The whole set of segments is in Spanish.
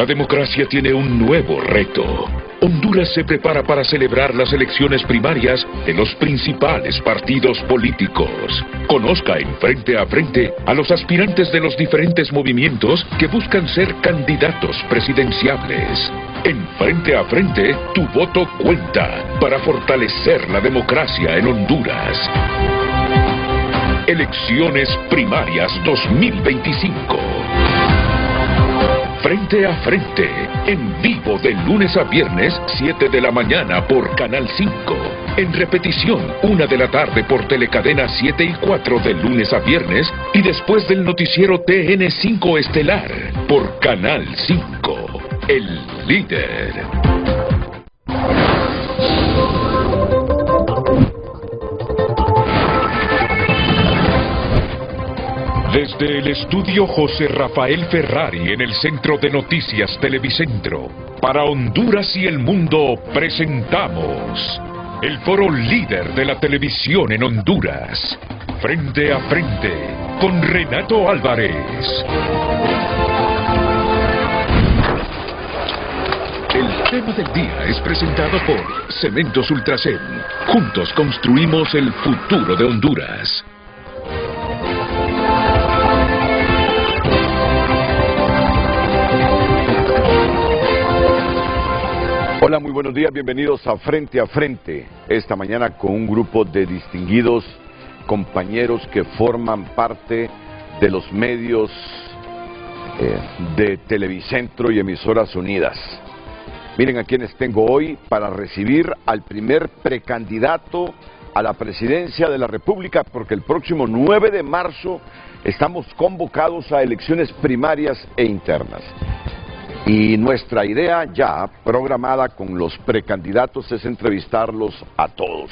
La democracia tiene un nuevo reto. Honduras se prepara para celebrar las elecciones primarias de los principales partidos políticos. Conozca en Frente a Frente a los aspirantes de los diferentes movimientos que buscan ser candidatos presidenciables. En Frente a Frente, tu voto cuenta para fortalecer la democracia en Honduras. Elecciones Primarias 2025. Frente a Frente, en vivo de lunes a viernes, 7 de la mañana por Canal 5. En repetición, 1 de la tarde por Telecadena 7 y 4 de lunes a viernes. Y después del noticiero TN5 Estelar por Canal 5. El líder. Desde el estudio José Rafael Ferrari en el Centro de Noticias Televicentro, para Honduras y el mundo presentamos el foro líder de la televisión en Honduras, Frente a Frente, con Renato Álvarez. El tema del día es presentado por Cementos Ultracel. Juntos construimos el futuro de Honduras. Hola, muy buenos días, bienvenidos a Frente, esta mañana con un grupo de distinguidos compañeros que forman parte de los medios de Televicentro y Emisoras Unidas. Miren a quienes tengo hoy para recibir al primer precandidato a la presidencia de la República, porque el próximo 9 de marzo estamos convocados a elecciones primarias e internas. Y nuestra idea ya programada con los precandidatos es entrevistarlos a todos.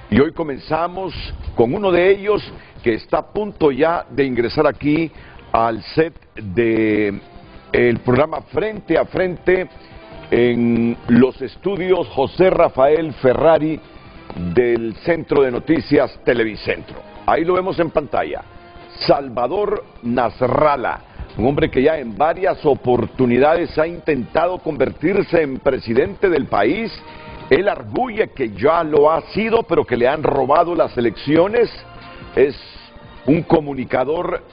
Y hoy comenzamos con uno de ellos que está a punto ya de ingresar aquí al set de el programa Frente a Frente en los estudios José Rafael Ferrari del Centro de Noticias Televicentro. Ahí lo vemos en pantalla. Salvador Nasralla. Un hombre que ya en varias oportunidades ha intentado convertirse en presidente del país. Él arguye que ya lo ha sido, pero que le han robado las elecciones. Es un comunicador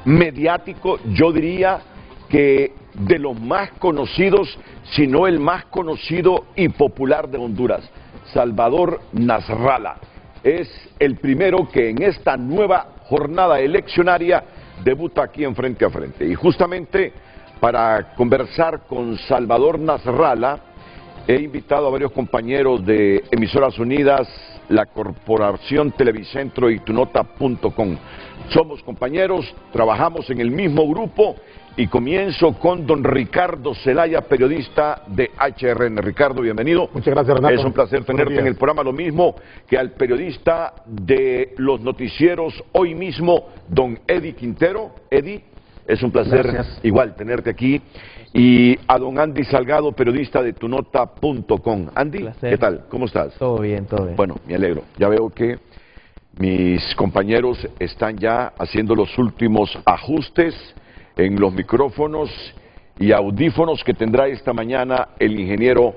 mediático, yo diría que de los más conocidos, si no el más conocido y popular de Honduras. Salvador Nasralla es el primero que en esta nueva jornada eleccionaria debuta aquí en Frente a Frente. Y justamente para conversar con Salvador Nasralla he invitado a varios compañeros de Emisoras Unidas, la Corporación Televicentro y tunota.com. Somos compañeros, trabajamos en el mismo grupo y comienzo con don Ricardo Zelaya, periodista de HRN. Ricardo, bienvenido. Muchas gracias, Renato. Es un placer tenerte en el programa, lo mismo que al periodista de los noticieros hoy mismo, don Eddie Quintero. Eddie, es un placer igual tenerte aquí. Y a don Andy Salgado, periodista de tunota.com. Andy, ¿qué tal? ¿Cómo estás? Todo bien, todo bien. Bueno, me alegro. Ya veo que mis compañeros están ya haciendo los últimos ajustes en los micrófonos y audífonos que tendrá esta mañana el ingeniero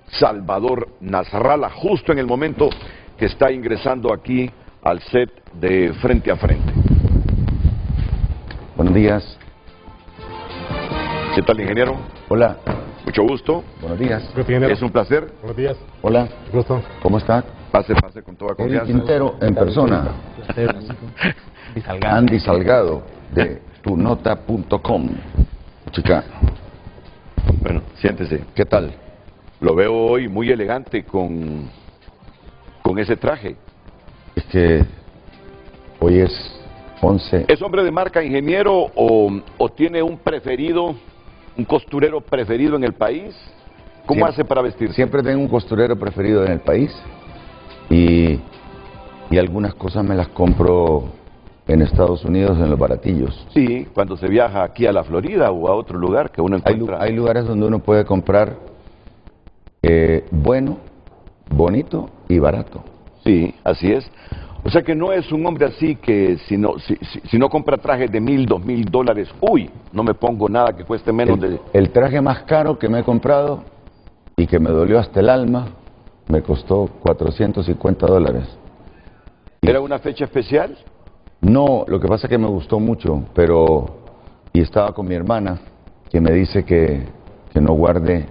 Salvador Nasralla, justo en el momento que está ingresando aquí al set de Frente a Frente. Buenos días. ¿Qué tal, ingeniero? Hola. Mucho gusto. Buenos días. Es un placer. Buenos días. Hola. Gusto. ¿Cómo está? Pase con toda Eddie confianza. Quintero en persona. Andy Salgado de tunota.com. Chica. Bueno, siéntese. ¿Qué tal? Lo veo hoy muy elegante con ese traje. Es que hoy es 11. ¿Es hombre de marca, ingeniero, o tiene un preferido, un costurero preferido en el país? ¿Cómo Siempre hace para vestirse? Siempre tengo un costurero preferido en el país y algunas cosas me las compro en Estados Unidos en los baratillos. Sí, cuando se viaja aquí a la Florida o a otro lugar que uno encuentra. Hay lugares donde uno puede comprar bueno, bonito y barato. Sí, así es. O sea que no es un hombre así que si no compra trajes de $1,000, $2,000, uy, no me pongo nada que cueste menos de... El traje más caro que me he comprado y que me dolió hasta el alma, me costó $450. ¿Era una fecha especial? No, lo que pasa es que me gustó mucho, y estaba con mi hermana, que me dice que no guarde,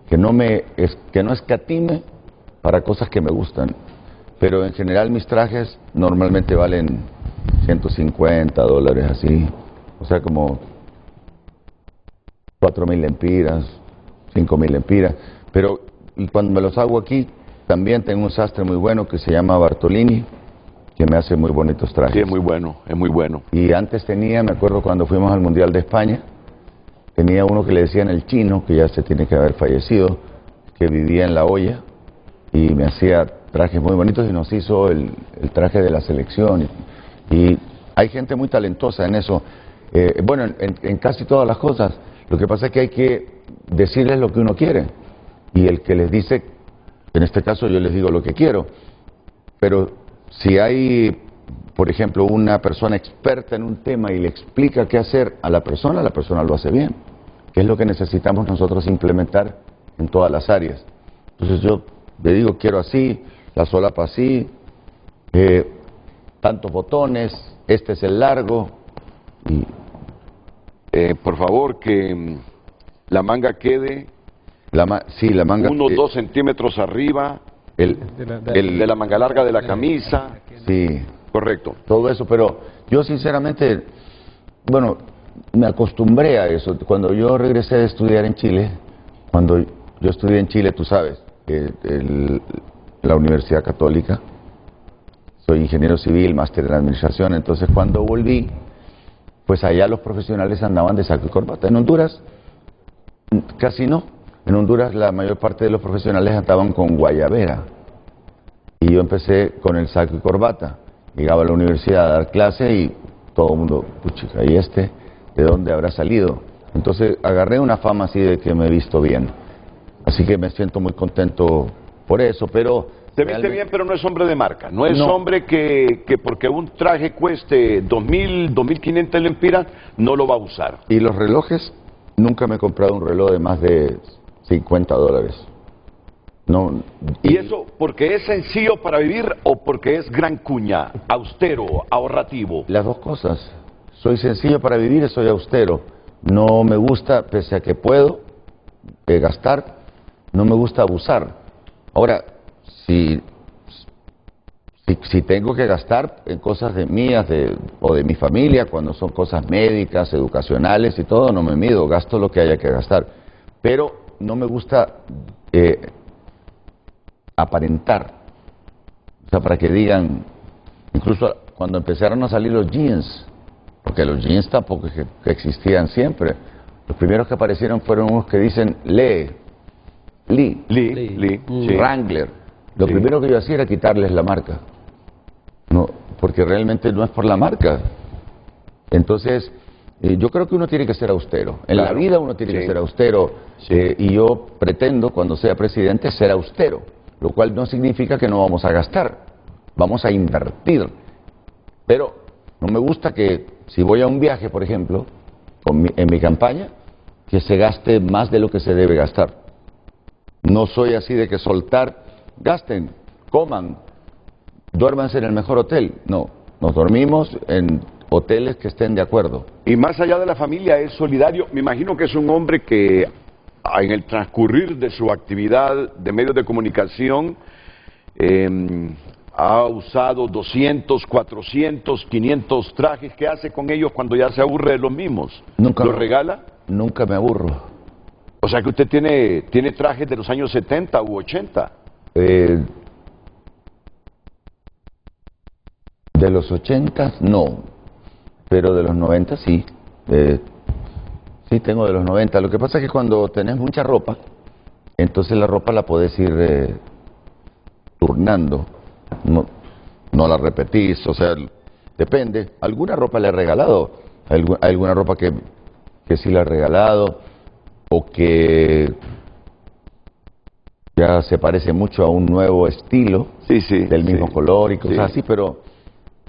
que no escatime para cosas que me gustan. Pero en general mis trajes normalmente valen $150, así, o sea, como 4,000 lempiras, 5,000 lempiras. Pero y cuando me los hago aquí, también tengo un sastre muy bueno que se llama Bartolini, que me hace muy bonitos trajes. Sí, es muy bueno, es muy bueno. Y antes tenía, me acuerdo cuando fuimos al Mundial de España, tenía uno que le decían el Chino, que ya se tiene que haber fallecido, que vivía en La Hoya y me hacía trajes muy bonitos y nos hizo el traje de la selección. Y hay gente muy talentosa en eso. Bueno, en casi todas las cosas. Lo que pasa es que hay que decirles lo que uno quiere. Y el que les dice, en este caso yo les digo lo que quiero. Pero si hay, por ejemplo, una persona experta en un tema y le explica qué hacer a la persona lo hace bien. Que es lo que necesitamos nosotros implementar en todas las áreas. Entonces yo le digo, quiero así, la solapa así, tantos botones, este es el largo. Y por favor, que la manga quede sí, la manga 1 o 2 centímetros arriba de la manga larga de la camisa. Sí, correcto. Todo eso, pero yo sinceramente, bueno, me acostumbré a eso. Cuando yo regresé a estudiar en Chile, cuando yo estudié en Chile, tú sabes, la Universidad Católica, soy ingeniero civil, máster en administración, entonces cuando volví, pues allá los profesionales andaban de saco y corbata. En Honduras, casi no. En Honduras la mayor parte de los profesionales andaban con guayabera. Y yo empecé con el saco y corbata. Llegaba a la universidad a dar clase y todo el mundo, puchica, ¿y este de dónde habrá salido? Entonces agarré una fama así de que me he visto bien. Así que me siento muy contento por eso, pero... Se viste bien, pero no es hombre de marca. No es hombre que porque un traje cueste 2,000, 2,500 lempiras, no lo va a usar. Y los relojes, nunca me he comprado un reloj de más de $50. No. ¿Y eso porque es sencillo para vivir o porque es gran cuña, austero, ahorrativo? Las dos cosas. Soy sencillo para vivir y soy austero. No me gusta, pese a que puedo gastar, no me gusta abusar. Ahora, si tengo que gastar en cosas mías o de mi familia, cuando son cosas médicas, educacionales y todo, no me mido, gasto lo que haya que gastar. Pero no me gusta aparentar. O sea, para que digan, incluso cuando empezaron a salir los jeans, porque los jeans tampoco que existían siempre. Los primeros que aparecieron fueron unos que dicen Lee, Wrangler. Lo primero que yo hacía era quitarles la marca. No, porque realmente no es por la marca. Entonces, yo creo que uno tiene que ser austero. En la vida uno tiene que ser austero. Y yo pretendo, cuando sea presidente, ser austero. Lo cual no significa que no vamos a gastar. Vamos a invertir. Pero no me gusta que, si voy a un viaje, por ejemplo, en mi campaña, que se gaste más de lo que se debe gastar. No soy así de que soltar, gasten, coman, duérmanse en el mejor hotel. No, nos dormimos en hoteles que estén de acuerdo. Y más allá de la familia, es solidario. Me imagino que es un hombre que en el transcurrir de su actividad de medios de comunicación ha usado 200, 400, 500 trajes. ¿Qué hace con ellos cuando ya se aburre de los mismos? ¿Los regala? Nunca me aburro. O sea que usted tiene trajes de los años 70 u 80. De los 80 no, pero de los 90 sí. Sí tengo de los 90. Lo que pasa es que cuando tenés mucha ropa, entonces la ropa la podés ir turnando. No la repetís, o sea, depende. Alguna ropa le he regalado, alguna ropa que sí le he regalado, o que ya se parece mucho a un nuevo estilo, del mismo color y cosas así, pero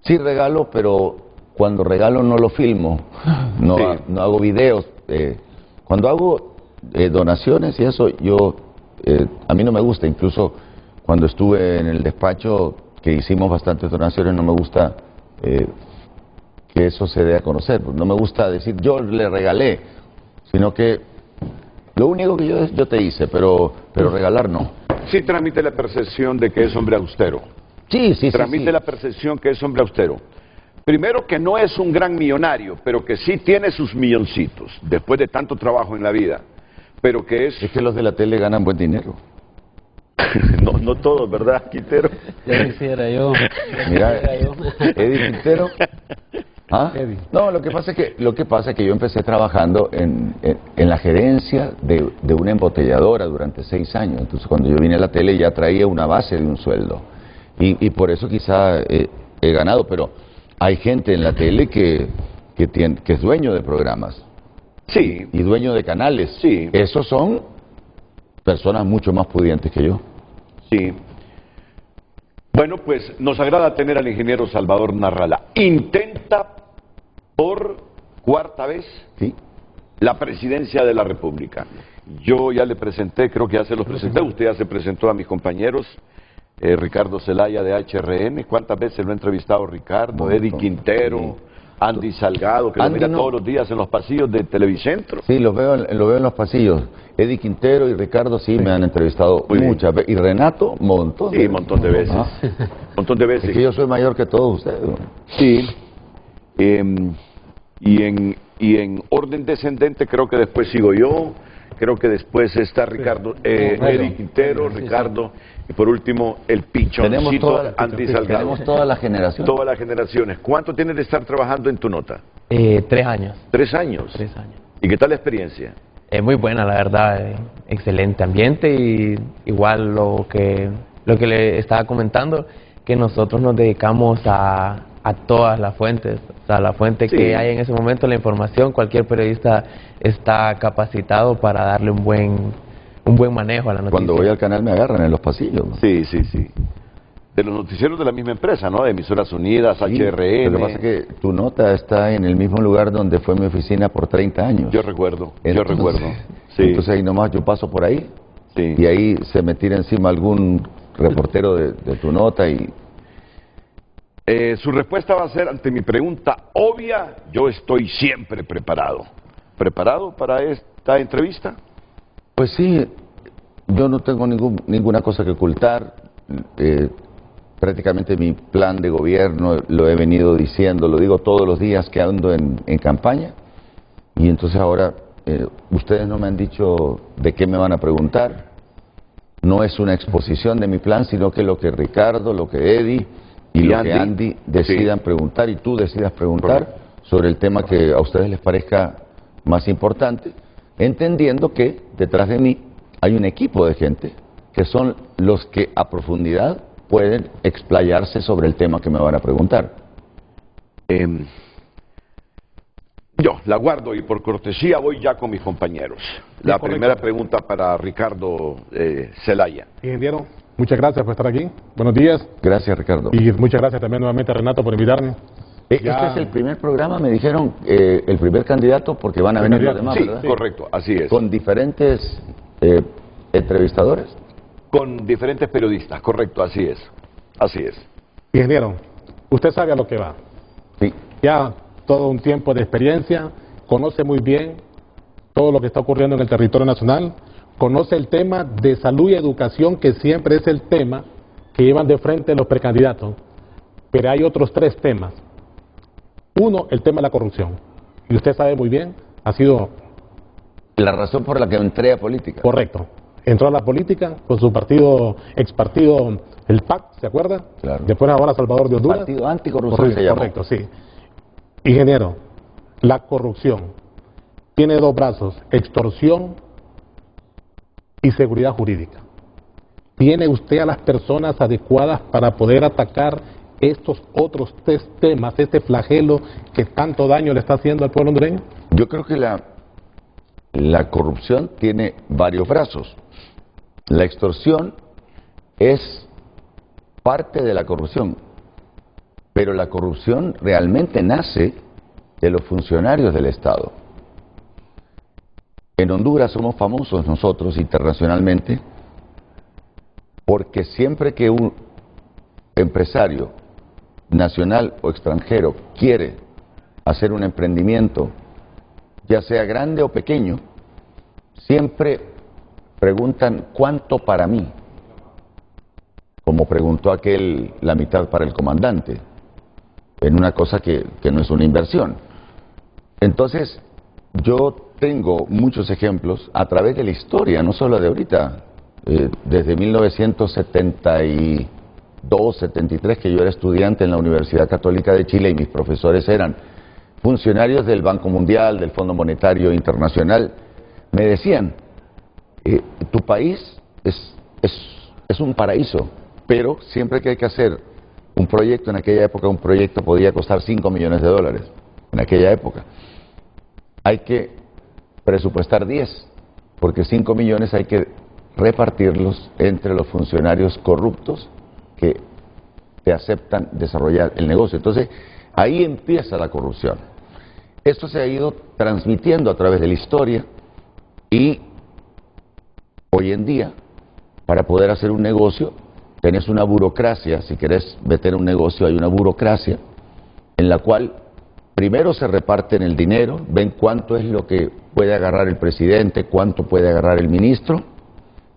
Sí regalo, pero cuando regalo no lo filmo, no, Sí. no hago videos. Cuando hago donaciones y eso, a mí no me gusta, incluso cuando estuve en el despacho, que hicimos bastantes donaciones, no me gusta que eso se dé a conocer. No me gusta decir yo le regalé, sino que lo único que yo te hice, pero regalar no. Sí transmite la percepción de que es hombre austero. Sí. Transmite la percepción que es hombre austero. Primero, que no es un gran millonario, pero que sí tiene sus milloncitos, después de tanto trabajo en la vida. Pero que es... Es que los de la tele ganan buen dinero. no todos, ¿verdad, Quintero? Ya quisiera yo. Mira, Ya quisiera yo. Eddie Quintero. ¿Ah? Eddie. No, lo que pasa es que yo empecé trabajando en la gerencia de una embotelladora durante 6 años. Entonces, cuando yo vine a la tele ya traía una base de un sueldo. Y por eso quizá he ganado, pero hay gente en la tele que es dueño de programas Sí, y dueño de canales. Sí. Esos son personas mucho más pudientes que yo. sí. Bueno, pues nos agrada tener al ingeniero Salvador Narrala. Intenta por 4ª vez ¿Sí? la presidencia de la República. Yo ya le presenté, creo que ya se los presenté, usted ya se presentó a mis compañeros, Ricardo Zelaya de HRN. ¿Cuántas veces lo ha entrevistado Ricardo? Un Eddie montón. Quintero, Sí. Andy Salgado, que lo Andy mira no. todos los días en los pasillos de Televicentro. Sí, lo veo en los pasillos. Eddie Quintero y Ricardo sí me han entrevistado Muy bien. muchas veces. Y Renato, montón. Sí, un montón de veces. Ah. Montón de veces. Es que yo soy mayor que todos ustedes. ¿No? Sí. Y en orden descendente creo que después sigo yo, creo que después está Ricardo, Eddie Quintero, Ricardo, y por último el Tenemos pichoncito Andy Salgado. tenemos toda la generación. Todas las generaciones. ¿Cuánto tienes de estar trabajando en tu nota? 3 años. 3 años. 3 años. ¿Y qué tal la experiencia? Es muy buena, la verdad. Excelente ambiente y igual lo que le estaba comentando, que nosotros nos dedicamos a todas las fuentes. O sea, la fuente Sí. que hay en ese momento, la información, cualquier periodista está capacitado para darle un buen manejo a la noticia. Cuando voy al canal me agarran en los pasillos. ¿No? Sí. De los noticieros de la misma empresa, ¿no? De Emisoras Unidas, Sí, HRN. Lo que pasa es que tu nota está en el mismo lugar donde fue mi oficina por 30 años. Yo recuerdo. Sí. Entonces ahí nomás yo paso por ahí Sí. y ahí se me tira encima algún reportero de tu nota y... Su respuesta va a ser ante mi pregunta obvia: yo estoy siempre preparado. ¿Preparado para esta entrevista? Pues sí, yo no tengo ninguna cosa que ocultar. Prácticamente mi plan de gobierno lo he venido diciendo, lo digo todos los días que ando en campaña. Y entonces ahora ustedes no me han dicho de qué me van a preguntar. No es una exposición de mi plan, sino que lo que Ricardo, lo que Eddie y lo que Andy decidan preguntar y tú decidas preguntar sobre el tema que a ustedes les parezca más importante, entendiendo que detrás de mí hay un equipo de gente que son los que a profundidad pueden explayarse sobre el tema que me van a preguntar. Yo la guardo y por cortesía voy ya con mis compañeros. La correcto. primera pregunta para Ricardo Zelaya. Ingeniero, muchas gracias por estar aquí. Buenos días. Gracias, Ricardo. Y muchas gracias también nuevamente a Renato por invitarme. Este es el primer programa, me dijeron, el primer candidato, porque van a venir los demás, Sí, ¿verdad? correcto, así es. Con diferentes entrevistadores. Con diferentes periodistas, correcto, así es. Así es. Ingeniero, usted sabe a lo que va. Sí. Ya todo un tiempo de experiencia, conoce muy bien todo lo que está ocurriendo en el territorio nacional, conoce el tema de salud y educación, que siempre es el tema que llevan de frente los precandidatos. Pero hay otros 3 temas. Uno, el tema de la corrupción. Y usted sabe muy bien, ha sido La razón por la que entré a política. correcto. Entró a la política con su partido, ex partido, el PAC, ¿se acuerda? Claro. Después ahora Salvador de Honduras. Partido Anticorrupción Correcto, se llama. correcto, sí. Ingeniero, la corrupción tiene 2 brazos: extorsión y seguridad jurídica. ¿Tiene usted a las personas adecuadas para poder atacar estos otros 3 temas, este flagelo que tanto daño le está haciendo al pueblo hondureño? Yo creo que la corrupción tiene varios brazos. La extorsión es parte de la corrupción. Pero la corrupción realmente nace de los funcionarios del Estado. En Honduras somos famosos nosotros internacionalmente porque siempre que un empresario nacional o extranjero quiere hacer un emprendimiento, ya sea grande o pequeño, siempre preguntan ¿cuánto para mí? Como preguntó aquel la mitad para el comandante, en una cosa que no es una inversión. Entonces, yo tengo muchos ejemplos a través de la historia, no solo de ahorita, desde 1972, 73, que yo era estudiante en la Universidad Católica de Chile y mis profesores eran funcionarios del Banco Mundial, del Fondo Monetario Internacional, me decían, tu país es un paraíso, pero siempre que hay que hacer un proyecto, en aquella época un proyecto podía costar 5 millones de dólares, en aquella época. Hay que presupuestar 10, porque 5 millones hay que repartirlos entre los funcionarios corruptos que te aceptan desarrollar el negocio. Entonces, ahí empieza la corrupción. Esto se ha ido transmitiendo a través de la historia y hoy en día, para poder hacer un negocio, tenés una burocracia. Si querés meter un negocio, hay una burocracia en la cual primero se reparten el dinero, ven cuánto es lo que puede agarrar el presidente, cuánto puede agarrar el ministro,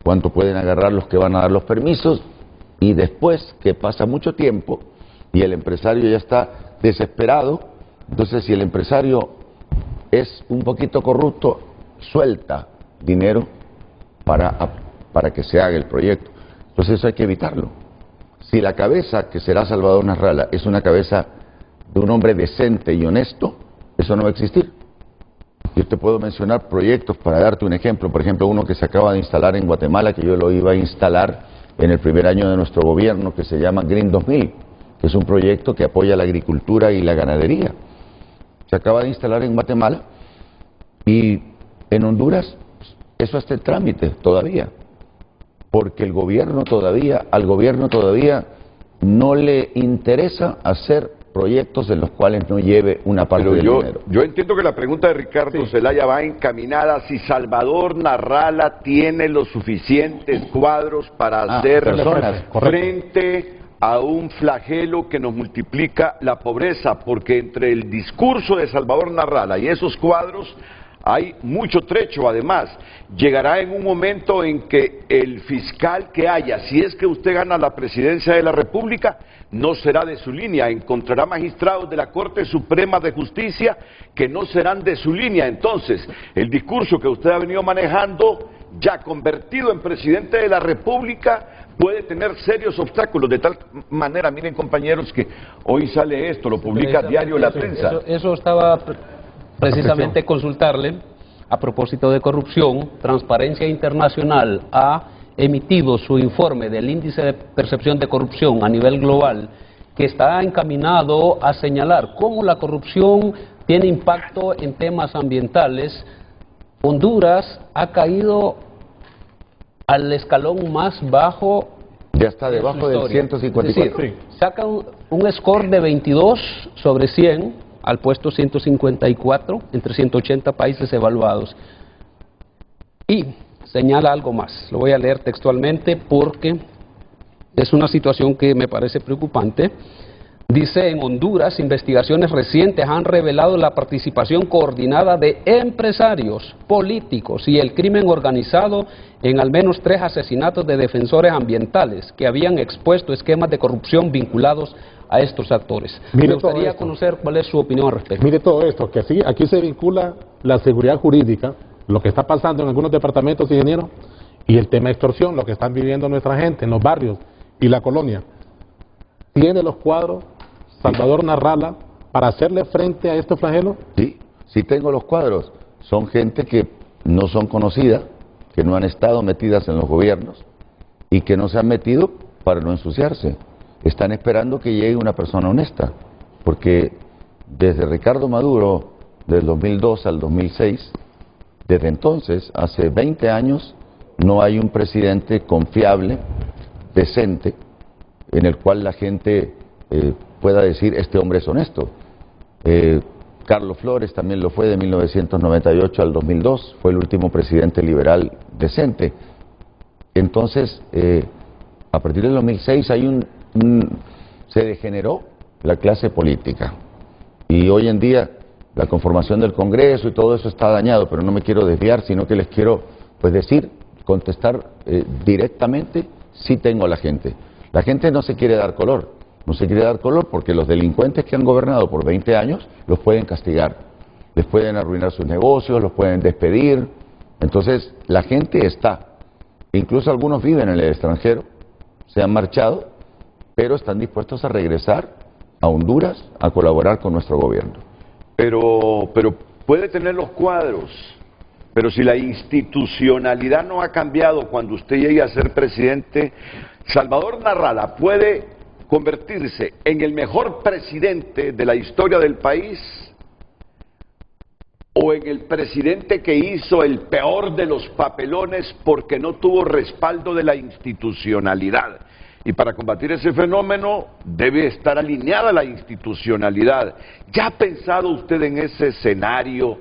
cuánto pueden agarrar los que van a dar los permisos, y después que pasa mucho tiempo y el empresario ya está desesperado, entonces si el empresario es un poquito corrupto, suelta dinero para que se haga el proyecto. Entonces eso hay que evitarlo. Si la cabeza que será Salvador Narrala es una cabeza de un hombre decente y honesto, eso no va a existir. Yo te puedo mencionar proyectos para darte un ejemplo. Por ejemplo, uno que se acaba de instalar en Guatemala, que yo lo iba a instalar en el primer año de nuestro gobierno, que se llama Green 2000, que es un proyecto que apoya la agricultura y la ganadería. Se acaba de instalar en Guatemala y en Honduras eso está en trámite todavía, porque al gobierno todavía no le interesa hacer proyectos en los cuales no lleve una parte del dinero. Yo entiendo que la pregunta de Ricardo Zelaya va encaminada si Salvador Narrala tiene los suficientes cuadros para hacer frente a un flagelo que nos multiplica la pobreza, porque entre el discurso de Salvador Narrala y esos cuadros hay mucho trecho. Además, llegará en un momento en que el fiscal que haya, si es que usted gana la presidencia de la República, no será de su línea, encontrará magistrados de la Corte Suprema de Justicia que no serán de su línea. Entonces, el discurso que usted ha venido manejando, ya convertido en presidente de la República, puede tener serios obstáculos, de tal manera, miren compañeros, que hoy sale esto, lo publica Diario La Prensa. Eso estaba precisamente consultarle a propósito de corrupción. Transparencia Internacional ha emitido su informe del índice de percepción de corrupción a nivel global, que está encaminado a señalar cómo la corrupción tiene impacto en temas ambientales. Honduras ha caído al escalón más bajo. Ya está debajo del 154. Es decir, saca un score de 22 sobre 100 al puesto 154 entre 180 países evaluados. Y señala algo más, lo voy a leer textualmente porque es una situación que me parece preocupante. Dice: en Honduras, investigaciones recientes han revelado la participación coordinada de empresarios, políticos y el crimen organizado en al menos 3 asesinatos de defensores ambientales que habían expuesto esquemas de corrupción vinculados a estos actores. Me gustaría conocer cuál es su opinión al respecto. Mire todo esto, que sí, aquí se vincula la seguridad jurídica, lo que está pasando en algunos departamentos, ingeniero, y el tema de extorsión, lo que están viviendo nuestra gente en los barrios y la colonia. ¿Tiene los cuadros Salvador Narrala para hacerle frente a este flagelo? Sí, sí tengo los cuadros. Son gente que no son conocidas, que no han estado metidas en los gobiernos y que no se han metido para no ensuciarse. Están esperando que llegue una persona honesta, porque desde Ricardo Maduro, del 2002 al 2006, desde entonces, hace 20 años, no hay un presidente confiable, decente, en el cual la gente pueda decir este hombre es honesto. Carlos Flores también lo fue de 1998 al 2002, fue el último presidente liberal decente. Entonces, a partir del 2006 se degeneró la clase política y hoy en día la conformación del Congreso y todo eso está dañado, pero no me quiero desviar, sino que les quiero contestar directamente. Sí tengo a la gente. La gente no se quiere dar color. No se quiere dar color porque los delincuentes que han gobernado por 20 años los pueden castigar, les pueden arruinar sus negocios, los pueden despedir. Entonces la gente está, incluso algunos viven en el extranjero, se han marchado, pero están dispuestos a regresar a Honduras a colaborar con nuestro gobierno. Pero puede tener los cuadros, pero si la institucionalidad no ha cambiado cuando usted llegue a ser presidente, Salvador Narrala puede convertirse en el mejor presidente de la historia del país o en el presidente que hizo el peor de los papelones porque no tuvo respaldo de la institucionalidad. Y para combatir ese fenómeno debe estar alineada la institucionalidad. ¿Ya ha pensado usted en ese escenario,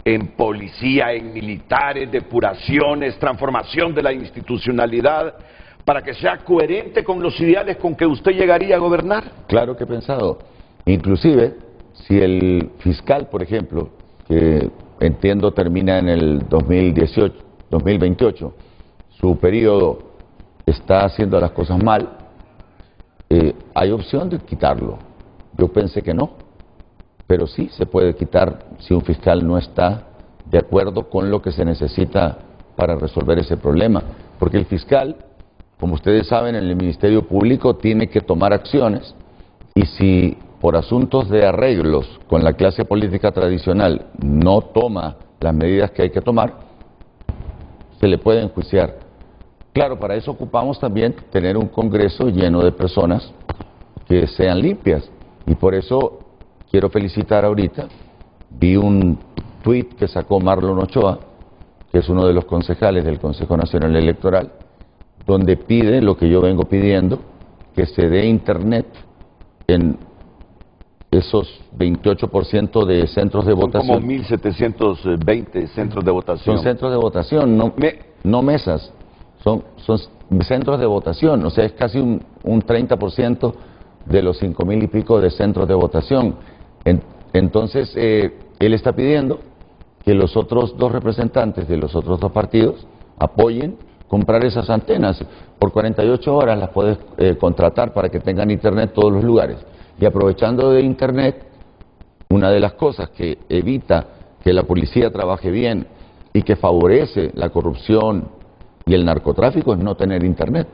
en policía, en militares, depuraciones, transformación de la institucionalidad, para que sea coherente con los ideales con que usted llegaría a gobernar? Claro que he pensado. Inclusive, si el fiscal, por ejemplo, que entiendo termina en el 2028, su periodo está haciendo las cosas mal, hay opción de quitarlo. Yo pensé que no, pero sí se puede quitar si un fiscal no está de acuerdo con lo que se necesita para resolver ese problema. Porque el fiscal, como ustedes saben, en el Ministerio Público tiene que tomar acciones y si por asuntos de arreglos con la clase política tradicional no toma las medidas que hay que tomar, se le puede enjuiciar. Claro, para eso ocupamos también tener un Congreso lleno de personas que sean limpias y por eso quiero felicitar ahorita, vi un tuit que sacó Marlon Ochoa, que es uno de los concejales del Consejo Nacional Electoral, donde pide lo que yo vengo pidiendo, que se dé internet en esos 28% de centros de votación. Como 1.720 centros de votación. Son centros de votación, no mesas, son centros de votación, o sea, es casi un 30% de los 5.000 y pico de centros de votación. Entonces, él está pidiendo que los otros dos representantes de los otros dos partidos apoyen comprar esas antenas. Por 48 horas las puedes contratar para que tengan internet en todos los lugares. Y aprovechando de internet, una de las cosas que evita que la policía trabaje bien y que favorece la corrupción y el narcotráfico es no tener internet.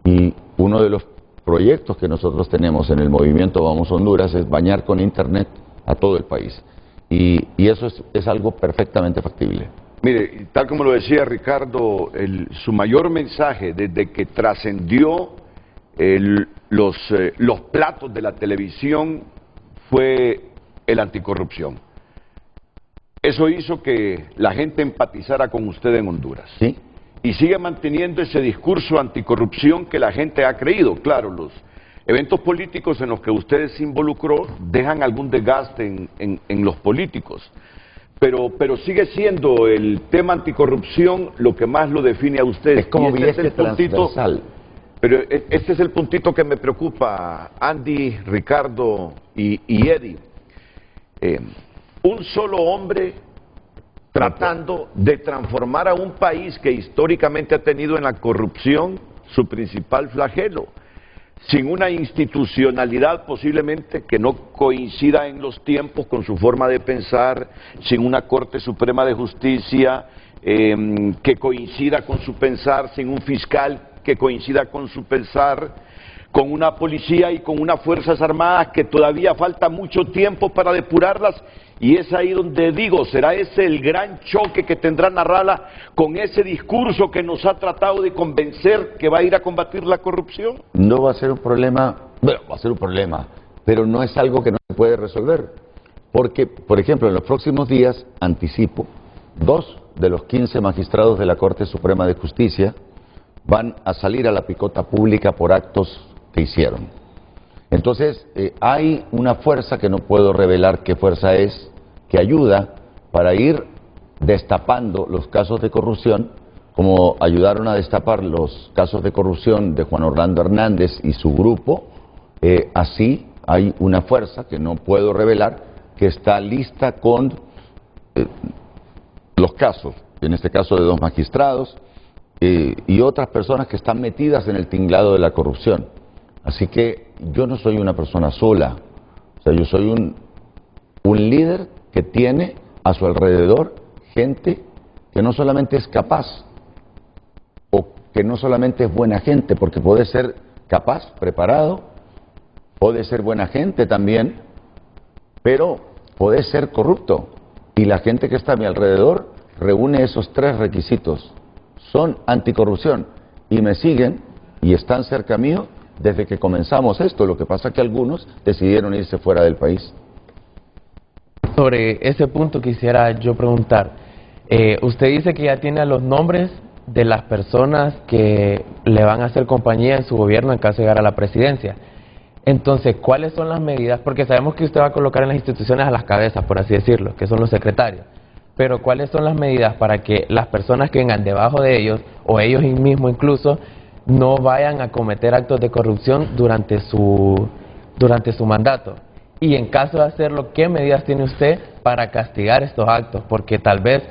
Y uno de los proyectos que nosotros tenemos en el movimiento Vamos Honduras es bañar con internet a todo el país. Y eso es algo perfectamente factible. Mire, tal como lo decía Ricardo, su mayor mensaje desde que trascendió los platos de la televisión fue el anticorrupción. Eso hizo que la gente empatizara con usted en Honduras. ¿Sí? Y sigue manteniendo ese discurso anticorrupción que la gente ha creído. Claro, los eventos políticos en los que usted se involucró dejan algún desgaste en los políticos. Pero sigue siendo el tema anticorrupción lo que más lo define a usted. Es como este transversal. Pero este es el puntito que me preocupa, Andy, Ricardo y Eddie. Un solo hombre tratando de transformar a un país que históricamente ha tenido en la corrupción su principal flagelo, sin una institucionalidad posiblemente que no coincida en los tiempos con su forma de pensar, sin una Corte Suprema de Justicia que coincida con su pensar, sin un fiscal que coincida con su pensar, con una policía y con unas fuerzas armadas que todavía falta mucho tiempo para depurarlas, y es ahí donde digo, ¿será ese el gran choque que tendrá Narrala con ese discurso que nos ha tratado de convencer que va a ir a combatir la corrupción? No va a ser un problema, bueno, va a ser un problema, pero no es algo que no se puede resolver, porque, por ejemplo, en los próximos días, anticipo, 2 de los 15 magistrados de la Corte Suprema de Justicia van a salir a la picota pública por actos que hicieron. Entonces, hay una fuerza que no puedo revelar qué fuerza es, que ayuda para ir destapando los casos de corrupción, como ayudaron a destapar los casos de corrupción de Juan Orlando Hernández y su grupo. Así hay una fuerza que no puedo revelar, que está lista con los casos, en este caso de 2 magistrados y otras personas que están metidas en el tinglado de la corrupción. Así que yo no soy una persona sola, o sea, yo soy un líder que tiene a su alrededor gente que no solamente es capaz, o que no solamente es buena gente, porque puede ser capaz, preparado, puede ser buena gente también, pero puede ser corrupto. Y la gente que está a mi alrededor reúne esos 3 requisitos. Son anticorrupción y me siguen y están cerca mío desde que comenzamos esto. Lo que pasa es que algunos decidieron irse fuera del país. Sobre ese punto quisiera yo preguntar, usted dice que ya tiene a los nombres de las personas que le van a hacer compañía en su gobierno en caso de llegar a la presidencia. Entonces, ¿cuáles son las medidas? Porque sabemos que usted va a colocar en las instituciones a las cabezas, por así decirlo, que son los secretarios. Pero ¿cuáles son las medidas para que las personas que vengan debajo de ellos, o ellos mismos incluso, no vayan a cometer actos de corrupción durante su mandato? Y en caso de hacerlo, ¿qué medidas tiene usted para castigar estos actos? Porque tal vez,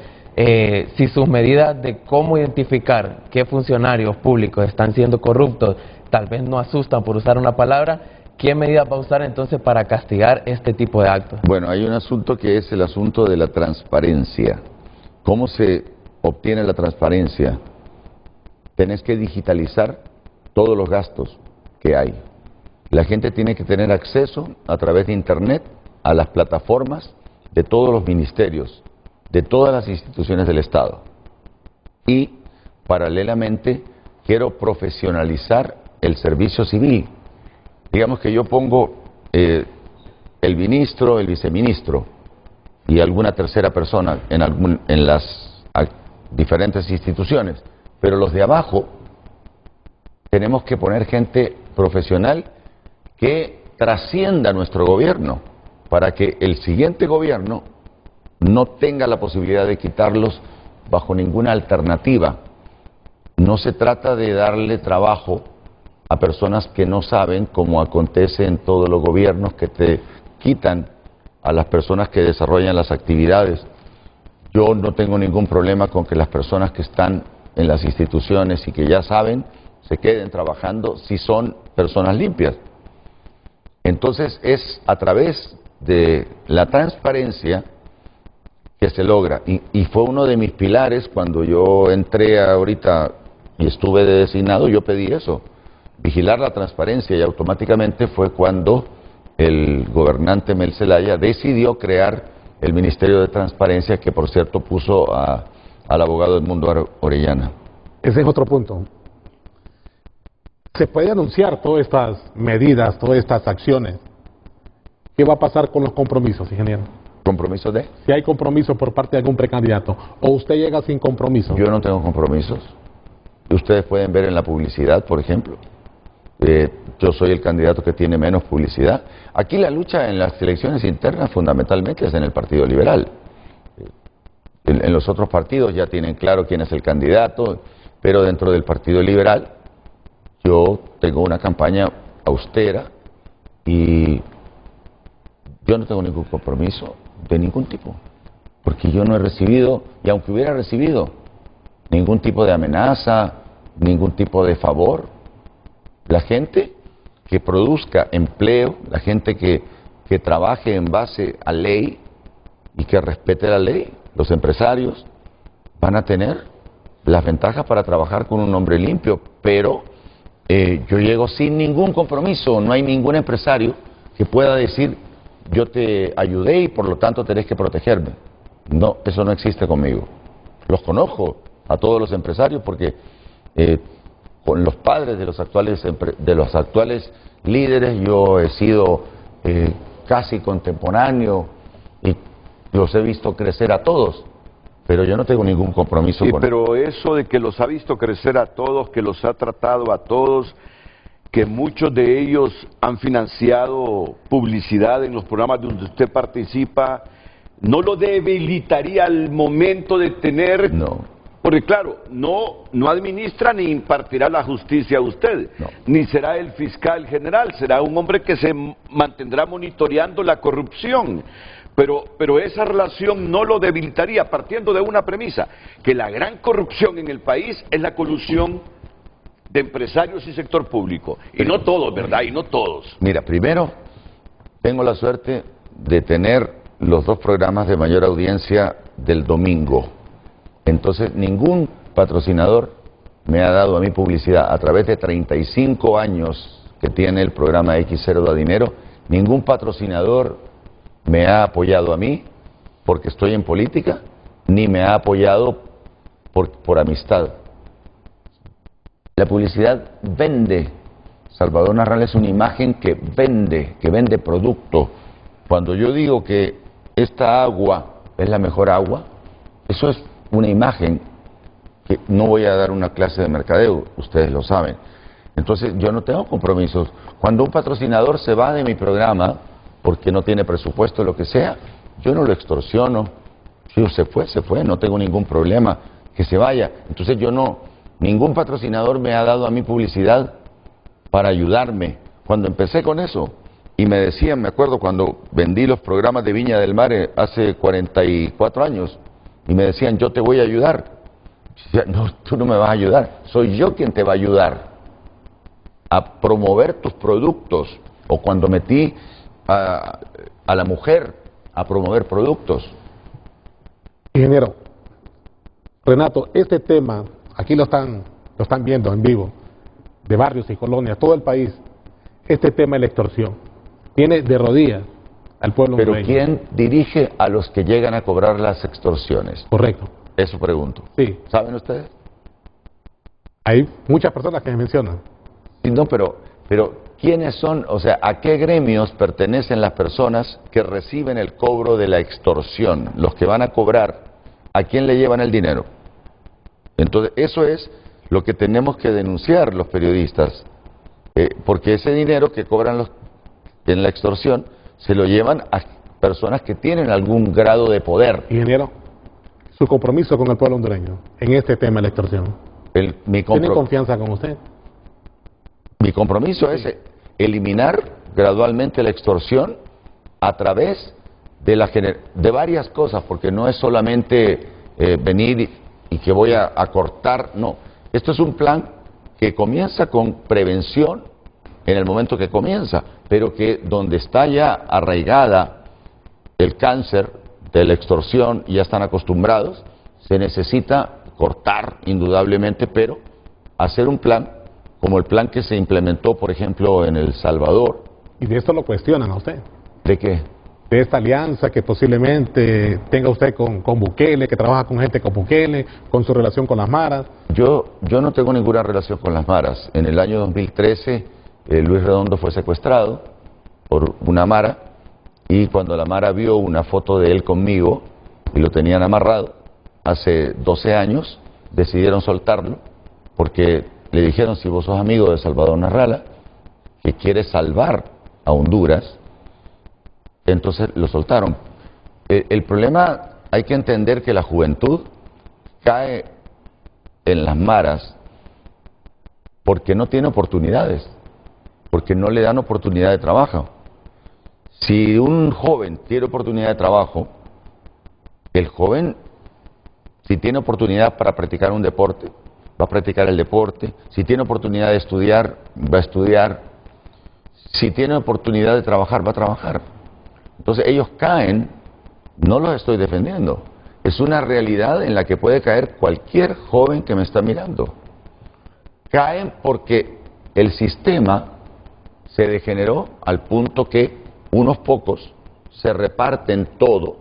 si sus medidas de cómo identificar qué funcionarios públicos están siendo corruptos, tal vez no asustan, por usar una palabra, ¿qué medidas va a usar entonces para castigar este tipo de actos? Bueno, hay un asunto que es el asunto de la transparencia. ¿Cómo se obtiene la transparencia? Tenés que digitalizar todos los gastos que hay. La gente tiene que tener acceso a través de Internet a las plataformas de todos los ministerios, de todas las instituciones del Estado. Y, paralelamente, quiero profesionalizar el servicio civil. Digamos que yo pongo el ministro, el viceministro y alguna tercera persona en las diferentes instituciones, pero los de abajo tenemos que poner gente profesional que trascienda nuestro gobierno, para que el siguiente gobierno no tenga la posibilidad de quitarlos bajo ninguna alternativa. No se trata de darle trabajo a personas que no saben, como acontece en todos los gobiernos, que te quitan a las personas que desarrollan las actividades. Yo no tengo ningún problema con que las personas que están en las instituciones y que ya saben, se queden trabajando si son personas limpias. Entonces es a través de la transparencia que se logra, y fue uno de mis pilares cuando yo entré ahorita y estuve de designado. Yo pedí eso, vigilar la transparencia, y automáticamente fue cuando el gobernante Mel Zelaya decidió crear el Ministerio de Transparencia, que por cierto puso al abogado Edmundo Orellana. Ese es otro punto. Se puede anunciar todas estas medidas, todas estas acciones. ¿Qué va a pasar con los compromisos, ingeniero? ¿Compromisos de? Si hay compromiso por parte de algún precandidato, o usted llega sin compromiso. Yo no tengo compromisos. Ustedes pueden ver en la publicidad, por ejemplo. Yo soy el candidato que tiene menos publicidad. Aquí la lucha en las elecciones internas fundamentalmente es en el Partido Liberal. En los otros partidos ya tienen claro quién es el candidato, pero dentro del Partido Liberal yo tengo una campaña austera y yo no tengo ningún compromiso de ningún tipo, porque yo no he recibido, y aunque hubiera recibido, ningún tipo de amenaza, ningún tipo de favor. La gente que produzca empleo, la gente que trabaje en base a ley y que respete la ley, los empresarios van a tener las ventajas para trabajar con un nombre limpio, pero yo llego sin ningún compromiso. No hay ningún empresario que pueda decir: yo te ayudé y por lo tanto tenés que protegerme. No, eso no existe conmigo. Los conozco a todos los empresarios porque con los padres de los actuales líderes yo he sido casi contemporáneo y los he visto crecer a todos, pero yo no tengo ningún compromiso con pero eso de que los ha visto crecer a todos, que los ha tratado a todos, que muchos de ellos han financiado publicidad en los programas donde usted participa, ¿no lo debilitaría al momento de tener? No. Porque claro, no administra ni impartirá la justicia a usted, No. ni será el fiscal general, será un hombre que se mantendrá monitoreando la corrupción. Pero esa relación no lo debilitaría, partiendo de una premisa, que la gran corrupción en el país es la colusión de empresarios y sector público. Y no todos, ¿verdad? Y no todos. Mira, primero, tengo la suerte de tener los 2 programas de mayor audiencia del domingo. Entonces, ningún patrocinador me ha dado a mí publicidad a través de 35 años que tiene el programa X0 da Dinero. Ningún patrocinador me ha apoyado a mí porque estoy en política, ni me ha apoyado por amistad. La publicidad vende. Salvador Narrala es una imagen que vende producto. Cuando yo digo que esta agua es la mejor agua, eso es una imagen que no voy a dar una clase de mercadeo, ustedes lo saben. Entonces yo no tengo compromisos. Cuando un patrocinador se va de mi programa porque no tiene presupuesto, lo que sea, yo no lo extorsiono. Si se fue, no tengo ningún problema, que se vaya. Entonces ningún patrocinador me ha dado a mí publicidad para ayudarme. Cuando empecé con eso, y me decían, me acuerdo cuando vendí los programas de Viña del Mar hace 44 años, y me decían, yo te voy a ayudar. Yo decía, no, tú no me vas a ayudar, soy yo quien te va a ayudar a promover tus productos. O cuando metí a la mujer a promover productos. Ingeniero Renato, este tema, aquí lo están viendo en vivo, de barrios y colonias, todo el país, este tema de la extorsión, tiene de rodillas al pueblo Pero hondureño. ¿quién dirige a los que llegan a cobrar las extorsiones? Correcto. Eso pregunto. Sí. ¿Saben ustedes? Hay muchas personas que me mencionan. Sí, no, pero ¿quiénes son? O sea, ¿a qué gremios pertenecen las personas que reciben el cobro de la extorsión? Los que van a cobrar, ¿a quién le llevan el dinero? Entonces, eso es lo que tenemos que denunciar los periodistas, porque ese dinero que cobran en la extorsión se lo llevan a personas que tienen algún grado de poder. Ingeniero, su compromiso con el pueblo hondureño en este tema de la extorsión. ¿Tiene confianza con usted? Mi compromiso es eliminar gradualmente la extorsión a través de varias cosas, porque no es solamente venir y que voy a cortar, no. Esto es un plan que comienza con prevención en el momento que comienza, pero que donde está ya arraigada el cáncer de la extorsión y ya están acostumbrados, se necesita cortar indudablemente, pero hacer un plan como el plan que se implementó, por ejemplo, en El Salvador. Y de esto lo cuestionan a usted. ¿De qué? De esta alianza que posiblemente tenga usted con Bukele, que trabaja con gente con Bukele, con su relación con las maras. Yo no tengo ninguna relación con las maras. En el año 2013, Luis Redondo fue secuestrado por una mara, y cuando la mara vio una foto de él conmigo, y lo tenían amarrado, hace 12 años, decidieron soltarlo, porque le dijeron, si vos sos amigo de Salvador Narrala, que quiere salvar a Honduras, entonces lo soltaron. El problema, hay que entender que la juventud cae en las maras porque no tiene oportunidades, porque no le dan oportunidad de trabajo. Si un joven tiene oportunidad de trabajo, el joven, si tiene oportunidad para practicar un deporte, va a practicar el deporte. Si tiene oportunidad de estudiar, va a estudiar. Si tiene oportunidad de trabajar, va a trabajar. Entonces ellos caen, no los estoy defendiendo, es una realidad en la que puede caer cualquier joven que me está mirando. Caen porque el sistema se degeneró al punto que unos pocos se reparten todo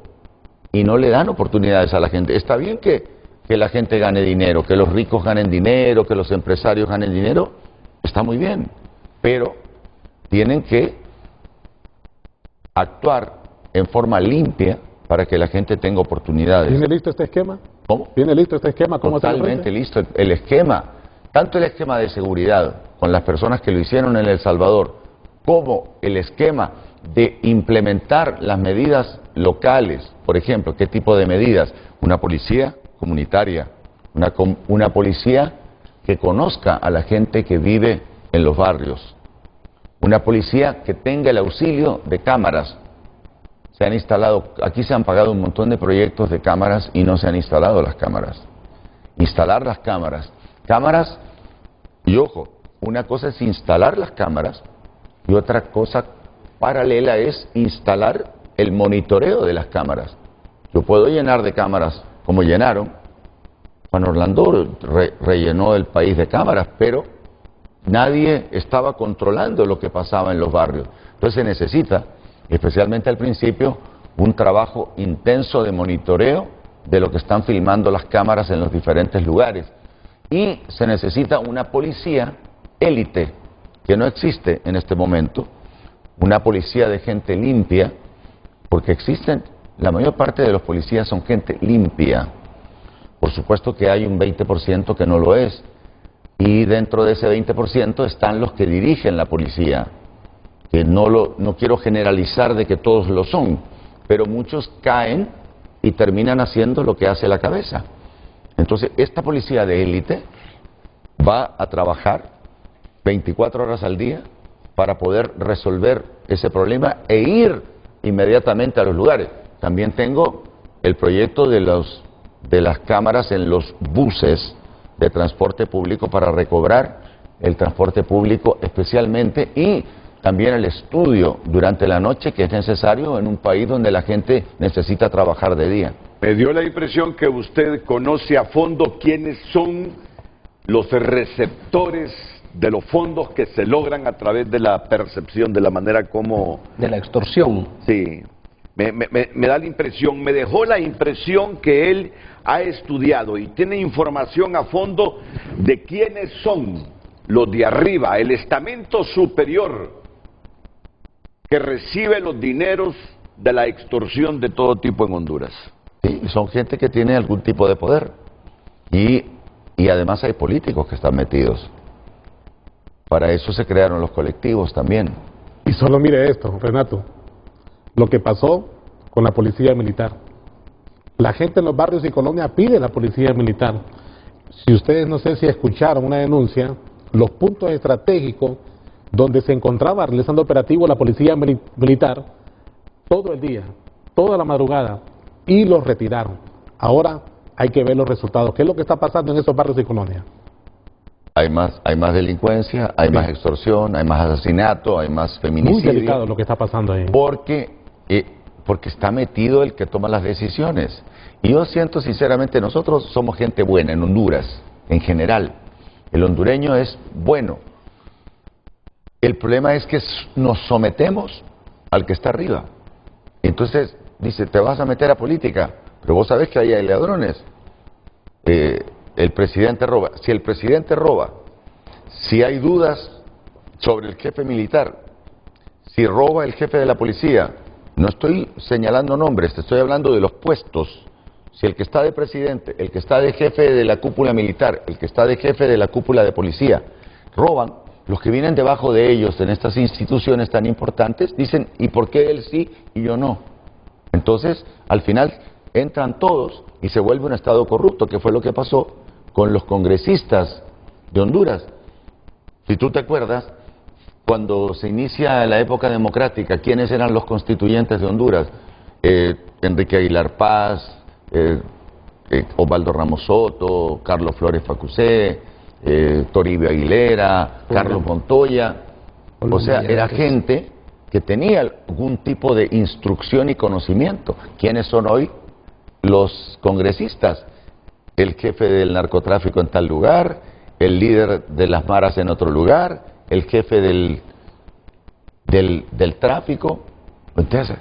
y no le dan oportunidades a la gente. Está bien que la gente gane dinero, que los ricos ganen dinero, que los empresarios ganen dinero, está muy bien, pero tienen que actuar en forma limpia para que la gente tenga oportunidades. ¿Tiene listo este esquema? ¿Cómo? ¿Tiene listo este esquema? ¿Cómo Totalmente listo el esquema, tanto el esquema de seguridad con las personas que lo hicieron en El Salvador, como el esquema de implementar las medidas locales, por ejemplo, ¿qué tipo de medidas? Una policía comunitaria, una policía que conozca a la gente que vive en los barrios, una policía que tenga el auxilio de cámaras. Se han instalado, aquí se han pagado un montón de proyectos de cámaras y no se han instalado las cámaras. Instalar las cámaras, y ojo, una cosa es instalar las cámaras y otra cosa paralela es instalar el monitoreo de las cámaras. Yo puedo llenar de cámaras como llenaron. Juan Orlando rellenó el país de cámaras, pero nadie estaba controlando lo que pasaba en los barrios. Entonces se necesita, especialmente al principio, un trabajo intenso de monitoreo de lo que están filmando las cámaras en los diferentes lugares. Y se necesita una policía élite, que no existe en este momento, una policía de gente limpia, porque existen, la mayor parte de los policías son gente limpia. Por supuesto que hay un 20% que no lo es, y dentro de ese 20% están los que dirigen la policía, que no quiero generalizar de que todos lo son, pero muchos caen y terminan haciendo lo que hace la cabeza. Entonces, esta policía de élite va a trabajar 24 horas al día para poder resolver ese problema e ir inmediatamente a los lugares. También tengo el proyecto de las cámaras en los buses de transporte público para recobrar el transporte público especialmente, y también el estudio durante la noche que es necesario en un país donde la gente necesita trabajar de día. Me dio la impresión que usted conoce a fondo quiénes son los receptores de los fondos que se logran a través de la percepción, de la manera como... De la extorsión. Sí, me da la impresión, me dejó la impresión que él ha estudiado y tiene información a fondo de quiénes son los de arriba, el estamento superior que recibe los dineros de la extorsión de todo tipo en Honduras. Sí, son gente que tiene algún tipo de poder. Y además hay políticos que están metidos. Para eso se crearon los colectivos también. Y solo mire esto, Renato, lo que pasó con la policía militar. La gente en los barrios y colonias pide la policía militar. Si ustedes no sé si escucharon una denuncia, los puntos estratégicos donde se encontraba realizando operativo la policía militar, todo el día, toda la madrugada, y los retiraron. Ahora hay que ver los resultados. ¿Qué es lo que está pasando en esos barrios y colonias? Hay más delincuencia, hay más extorsión, hay más asesinato, hay más feminicidio. Muy delicado lo que está pasando ahí. Porque está metido el que toma las decisiones. Y yo siento sinceramente, nosotros somos gente buena en Honduras, en general. El hondureño es bueno. El problema es que nos sometemos al que está arriba. Entonces, dice, te vas a meter a política, pero vos sabés que ahí hay ladrones. El presidente roba. Si el presidente roba, si hay dudas sobre el jefe militar, si roba el jefe de la policía, no estoy señalando nombres, te estoy hablando de los puestos. Si el que está de presidente, el que está de jefe de la cúpula militar, el que está de jefe de la cúpula de policía, roban, los que vienen debajo de ellos en estas instituciones tan importantes dicen, ¿y por qué él sí y yo no? Entonces, al final entran todos y se vuelve un Estado corrupto, que fue lo que pasó con los congresistas de Honduras. Si tú te acuerdas, cuando se inicia la época democrática, ¿quiénes eran los constituyentes de Honduras? Enrique Aguilar Paz, Osvaldo Ramos Soto, Carlos Flores Facusé, Toribio Aguilera, Carlos Montoya. O sea, era gente que tenía algún tipo de instrucción y conocimiento. ¿Quiénes son hoy los congresistas? El jefe del narcotráfico en tal lugar, el líder de las maras en otro lugar, el jefe del tráfico. Entonces,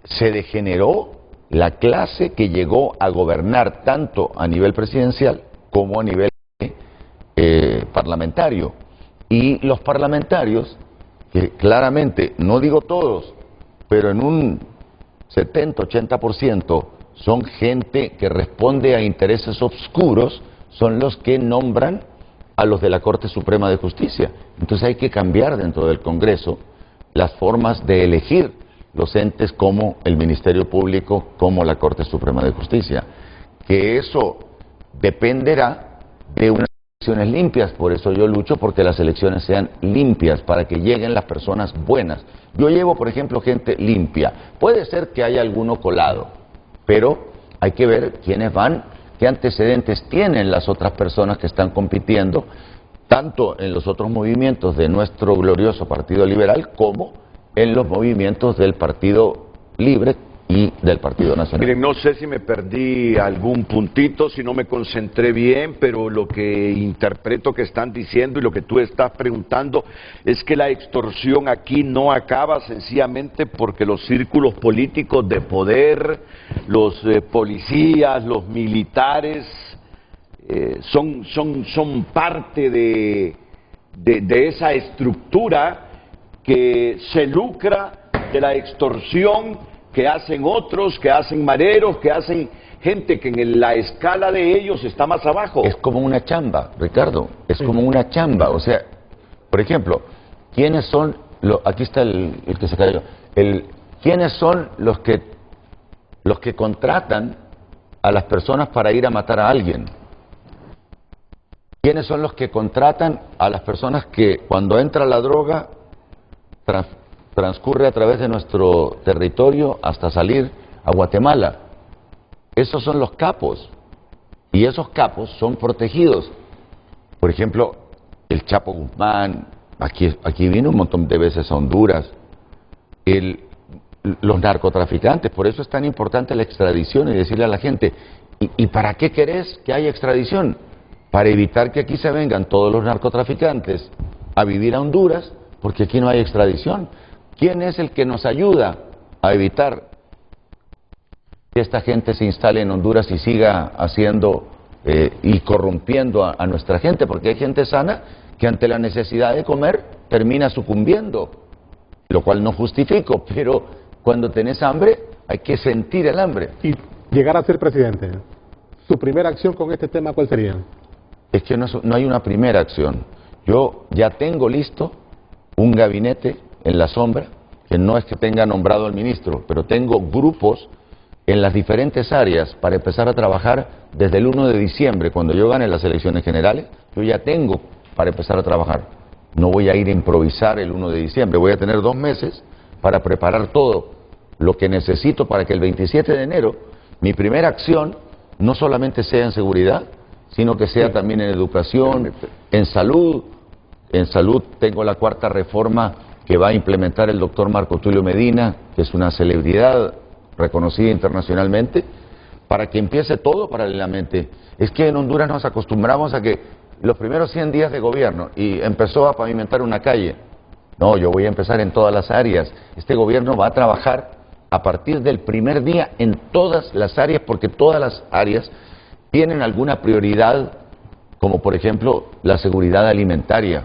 se degeneró la clase que llegó a gobernar tanto a nivel presidencial como a nivel parlamentario. Y los parlamentarios, que claramente, no digo todos, pero en un 70-80% son gente que responde a intereses oscuros, son los que nombran a los de la Corte Suprema de Justicia. Entonces hay que cambiar dentro del Congreso las formas de elegir los entes como el Ministerio Público, como la Corte Suprema de Justicia. Que eso dependerá de unas elecciones limpias, por eso yo lucho porque las elecciones sean limpias, para que lleguen las personas buenas. Yo llevo, por ejemplo, gente limpia. Puede ser que haya alguno colado, pero hay que ver quiénes van, qué antecedentes tienen las otras personas que están compitiendo, tanto en los otros movimientos de nuestro glorioso Partido Liberal como en los movimientos del Partido Libre y del Partido Nacional. Miren, no sé si me perdí algún puntito, si no me concentré bien, pero lo que interpreto que están diciendo y lo que tú estás preguntando es que la extorsión aquí no acaba sencillamente porque los círculos políticos de poder, los policías, los militares, son parte de esa estructura que se lucra de la extorsión que hacen otros, que hacen mareros, que hacen gente que en la escala de ellos está más abajo. Es como una chamba, Ricardo, es como una chamba. O sea, por ejemplo, ¿quiénes son los, aquí está el que se cayó, ¿quiénes son los que contratan a las personas para ir a matar a alguien? ¿Quiénes son los que contratan a las personas que cuando entra la droga transcurre a través de nuestro territorio hasta salir a Guatemala? Esos son los capos, y esos capos son protegidos. Por ejemplo, el Chapo Guzmán, aquí vino un montón de veces a Honduras, los narcotraficantes. Por eso es tan importante la extradición y decirle a la gente, ¿y para qué querés que haya extradición? Para evitar que aquí se vengan todos los narcotraficantes a vivir a Honduras, porque aquí no hay extradición. ¿Quién es el que nos ayuda a evitar que esta gente se instale en Honduras y siga haciendo y corrompiendo a nuestra gente? Porque hay gente sana que ante la necesidad de comer termina sucumbiendo, lo cual no justifico, pero cuando tenés hambre hay que sentir el hambre. Y llegar a ser presidente, ¿su primera acción con este tema cuál sería? Es que no hay una primera acción. Yo ya tengo listo un gabinete en la sombra, que no es que tenga nombrado al ministro, pero tengo grupos en las diferentes áreas para empezar a trabajar desde el 1 de diciembre, cuando yo gane las elecciones generales. Yo ya tengo para empezar a trabajar. No voy a ir a improvisar el 1 de diciembre, voy a tener 2 meses para preparar todo lo que necesito para que el 27 de enero mi primera acción no solamente sea en seguridad, sino que sea también en educación, en salud. En salud tengo la 4ª reforma que va a implementar el doctor Marco Tulio Medina, que es una celebridad reconocida internacionalmente, para que empiece todo paralelamente. Es que en Honduras nos acostumbramos a que los primeros 100 días de gobierno y empezó a pavimentar una calle. No, yo voy a empezar en todas las áreas. Este gobierno va a trabajar a partir del primer día en todas las áreas, porque todas las áreas tienen alguna prioridad, como por ejemplo la seguridad alimentaria.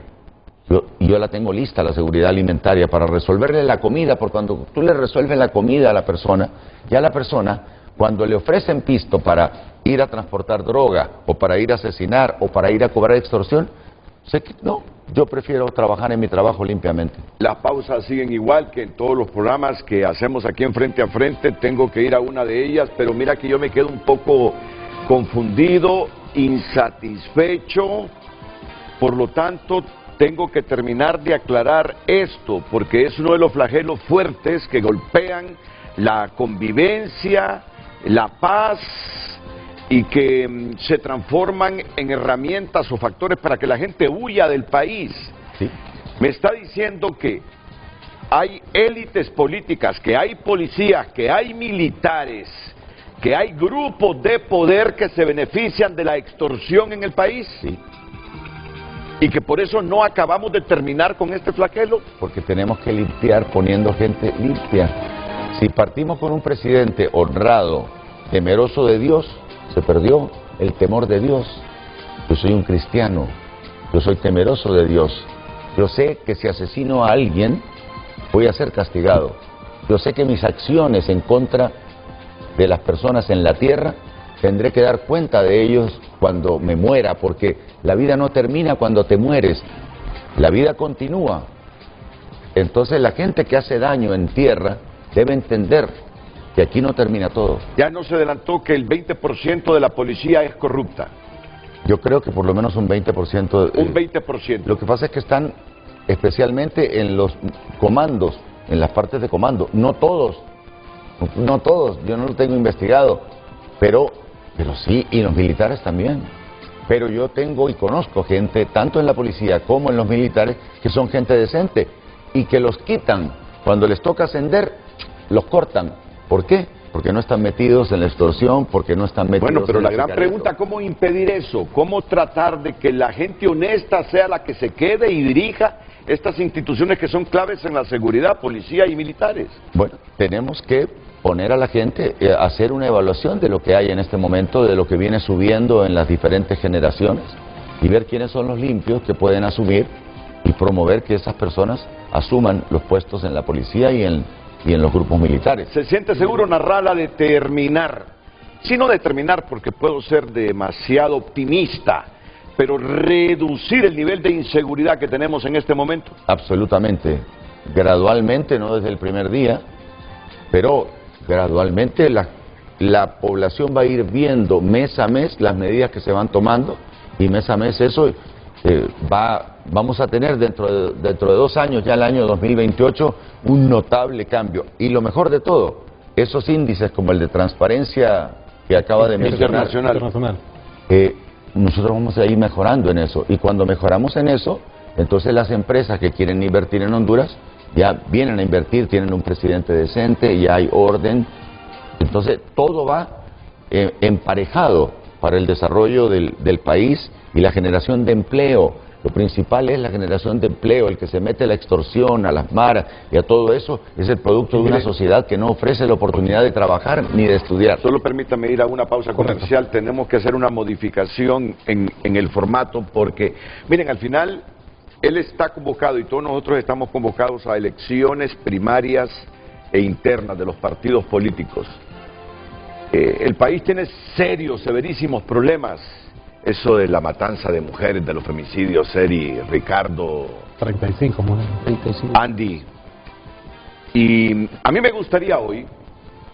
Yo la tengo lista, la seguridad alimentaria, para resolverle la comida, porque cuando tú le resuelves la comida a la persona, ya la persona, cuando le ofrecen pisto para ir a transportar droga, o para ir a asesinar, o para ir a cobrar extorsión, sé que no, yo prefiero trabajar en mi trabajo limpiamente. Las pausas siguen igual que en todos los programas que hacemos aquí en Frente a Frente. Tengo que ir a una de ellas, pero mira que yo me quedo un poco confundido, insatisfecho, por lo tanto tengo que terminar de aclarar esto, porque es uno de los flagelos fuertes que golpean la convivencia, la paz, y que se transforman en herramientas o factores para que la gente huya del país. ¿Sí? Me está diciendo que hay élites políticas, que hay policías, que hay militares, que hay grupos de poder que se benefician de la extorsión en el país. Sí. Y que por eso no acabamos de terminar con este flagelo. Porque tenemos que limpiar poniendo gente limpia. Si partimos con un presidente honrado, temeroso de Dios, se perdió el temor de Dios. Yo soy un cristiano, yo soy temeroso de Dios. Yo sé que si asesino a alguien, voy a ser castigado. Yo sé que mis acciones en contra de las personas en la tierra, tendré que dar cuenta de ellos cuando me muera, porque la vida no termina cuando te mueres, la vida continúa. Entonces la gente que hace daño en tierra debe entender que aquí no termina todo. Ya no se adelantó que el 20% de la policía es corrupta. Yo creo que por lo menos un 20%. Un 20%. Lo que pasa es que están especialmente en los comandos, en las partes de comando. No todos, yo no lo tengo investigado, pero sí, y los militares también. Pero yo tengo y conozco gente, tanto en la policía como en los militares, que son gente decente y que los quitan. Cuando les toca ascender, los cortan. ¿Por qué? Porque no están metidos en la extorsión, porque no están metidos en Bueno, pero el la gran sicariato. pregunta, ¿cómo impedir eso? ¿Cómo tratar de que la gente honesta sea la que se quede y dirija estas instituciones que son claves en la seguridad, policía y militares? Bueno, tenemos que poner a la gente, hacer una evaluación de lo que hay en este momento, de lo que viene subiendo en las diferentes generaciones y ver quiénes son los limpios que pueden asumir y promover que esas personas asuman los puestos en la policía y en los grupos militares. ¿Se siente seguro, Narrala, de terminar? Sí, no de terminar porque puedo ser demasiado optimista, pero reducir el nivel de inseguridad que tenemos en este momento. Absolutamente, gradualmente, no desde el primer día, pero gradualmente la población va a ir mes a mes las medidas que se van tomando y mes a mes eso vamos a tener dentro de 2 años, ya el año 2028, un notable cambio. Y lo mejor de todo, esos índices como el de transparencia que acaba de mencionar, Internacional. nosotros vamos a ir mejorando en eso. Y cuando mejoramos en eso, entonces las empresas que quieren invertir en Honduras ya vienen a invertir, tienen un presidente decente, ya hay orden. Entonces todo va emparejado para el desarrollo del país y la generación de empleo. Lo principal es la generación de empleo. El que se mete a la extorsión, a las maras y a todo eso es el producto de una sociedad que no ofrece la oportunidad de trabajar ni de estudiar. Solo permítame ir a una pausa comercial. Tenemos que hacer una modificación en el formato porque, miren, al final él está convocado y todos nosotros estamos convocados a elecciones primarias e internas de los partidos políticos. El país tiene serios, severísimos problemas. Eso de la matanza de mujeres, de los femicidios, Eri, Ricardo, 35 mujeres. 35. Andy. Y a mí me gustaría hoy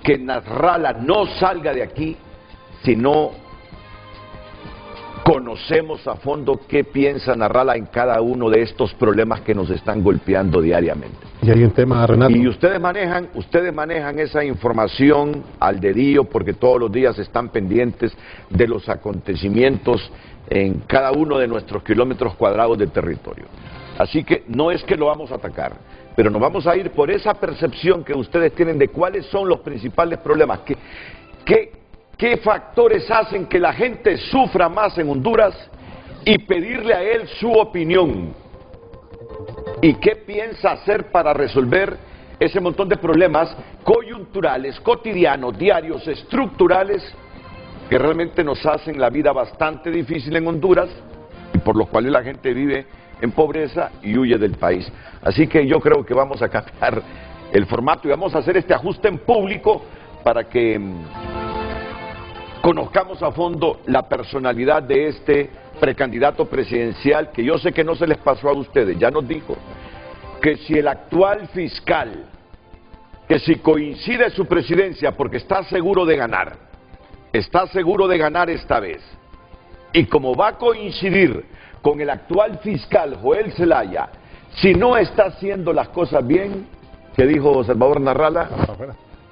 que Nasrallah no salga de aquí si no conocemos a fondo qué piensa Nasrallah en cada uno de estos problemas que nos están golpeando diariamente. Y hay un tema, Renato. Y ustedes manejan esa información al dedillo porque todos los días están pendientes de los acontecimientos en cada uno de nuestros kilómetros cuadrados de territorio. Así que no es que lo vamos a atacar, pero nos vamos a ir por esa percepción que ustedes tienen de cuáles son los principales problemas. ¿Qué factores hacen que la gente sufra más en Honduras y pedirle a él su opinión? ¿Y qué piensa hacer para resolver ese montón de problemas coyunturales, cotidianos, diarios, estructurales, que realmente nos hacen la vida bastante difícil en Honduras y por los cuales la gente vive en pobreza y huye del país? Así que yo creo que vamos a cambiar el formato y vamos a hacer este ajuste en público para que conozcamos a fondo la personalidad de este precandidato presidencial, que yo sé que no se les pasó a ustedes. Ya nos dijo que si el actual fiscal, que si coincide su presidencia porque está seguro de ganar esta vez, y como va a coincidir con el actual fiscal Joel Zelaya, si no está haciendo las cosas bien, que dijo Salvador Narrala,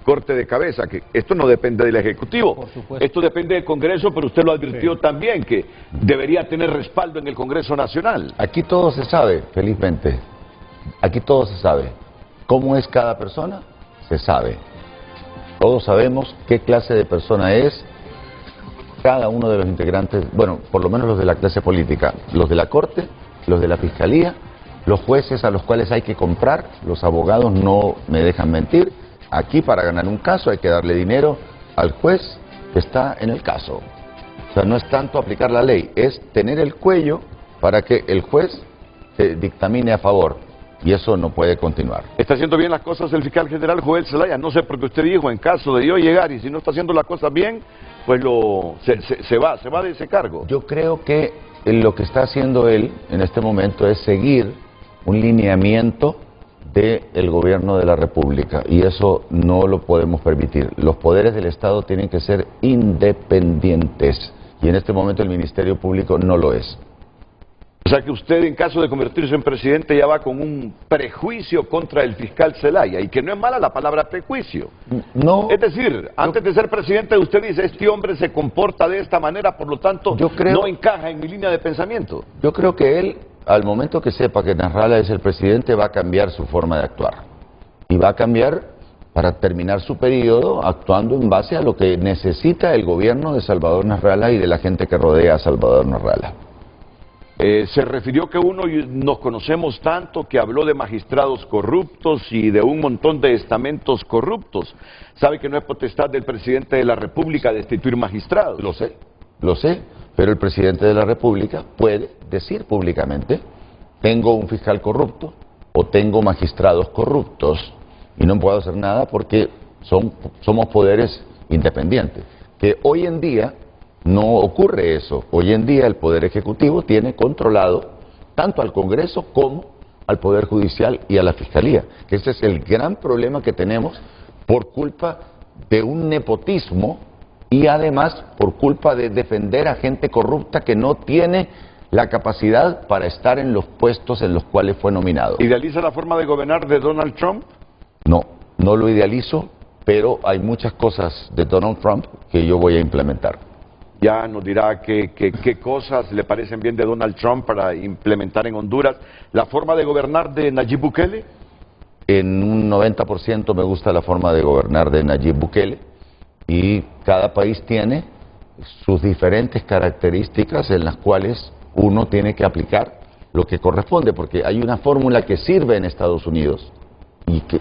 corte de cabeza, que esto no depende del Ejecutivo, Por supuesto. esto depende del Congreso, pero usted lo advirtió también, que debería tener respaldo en el Congreso Nacional. Aquí todo se sabe, felizmente. Aquí todo se sabe. ¿Cómo es cada persona? Se sabe. Todos sabemos qué clase de persona es cada uno de los integrantes, bueno, por lo menos los de la clase política, los de la Corte, los de la Fiscalía, los jueces a los cuales hay que comprar, los abogados no me dejan mentir. Aquí para ganar un caso hay que darle dinero al juez que está en el caso. O sea, no es tanto aplicar la ley, es tener el cuello para que el juez dictamine a favor. Y eso no puede continuar. ¿Está haciendo bien las cosas el fiscal general Joel Zelaya? No sé, porque usted dijo, en caso de yo llegar y si no está haciendo las cosas bien, pues se va de ese cargo. Yo creo que lo que está haciendo él en este momento es seguir un lineamiento del gobierno de la República, y eso no lo podemos permitir. Los poderes del Estado tienen que ser independientes, y en este momento el Ministerio Público no lo es. O sea que usted, en caso de convertirse en presidente, ya va con un prejuicio contra el fiscal Zelaya, y que no es mala la palabra prejuicio. No. Es decir, antes de ser presidente usted dice, este hombre se comporta de esta manera, por lo tanto no encaja en mi línea de pensamiento. Yo creo que él, al momento que sepa que Nasrallah es el presidente, va a cambiar su forma de actuar. Y va a cambiar para terminar su periodo actuando en base a lo que necesita el gobierno de Salvador Nasrallah y de la gente que rodea a Salvador Nasrallah. Se refirió que uno y nos conocemos tanto, que habló de magistrados corruptos y de un montón de estamentos corruptos. ¿Sabe que no es potestad del presidente de la República destituir magistrados? Lo sé, pero el presidente de la República puede decir públicamente: tengo un fiscal corrupto o tengo magistrados corruptos, y no puedo hacer nada porque somos poderes independientes. Que hoy en día no ocurre eso. Hoy en día el Poder Ejecutivo tiene controlado tanto al Congreso como al Poder Judicial y a la Fiscalía. Ese es el gran problema que tenemos por culpa de un nepotismo y además por culpa de defender a gente corrupta que no tiene la capacidad para estar en los puestos en los cuales fue nominado. ¿Idealiza la forma de gobernar de Donald Trump? No, no lo idealizo, pero hay muchas cosas de Donald Trump que yo voy a implementar. Ya nos dirá qué cosas le parecen bien de Donald Trump para implementar en Honduras. ¿La forma de gobernar de Nayib Bukele? En un 90% me gusta la forma de gobernar de Nayib Bukele, y cada país tiene sus diferentes características en las cuales uno tiene que aplicar lo que corresponde, porque hay una fórmula que sirve en Estados Unidos,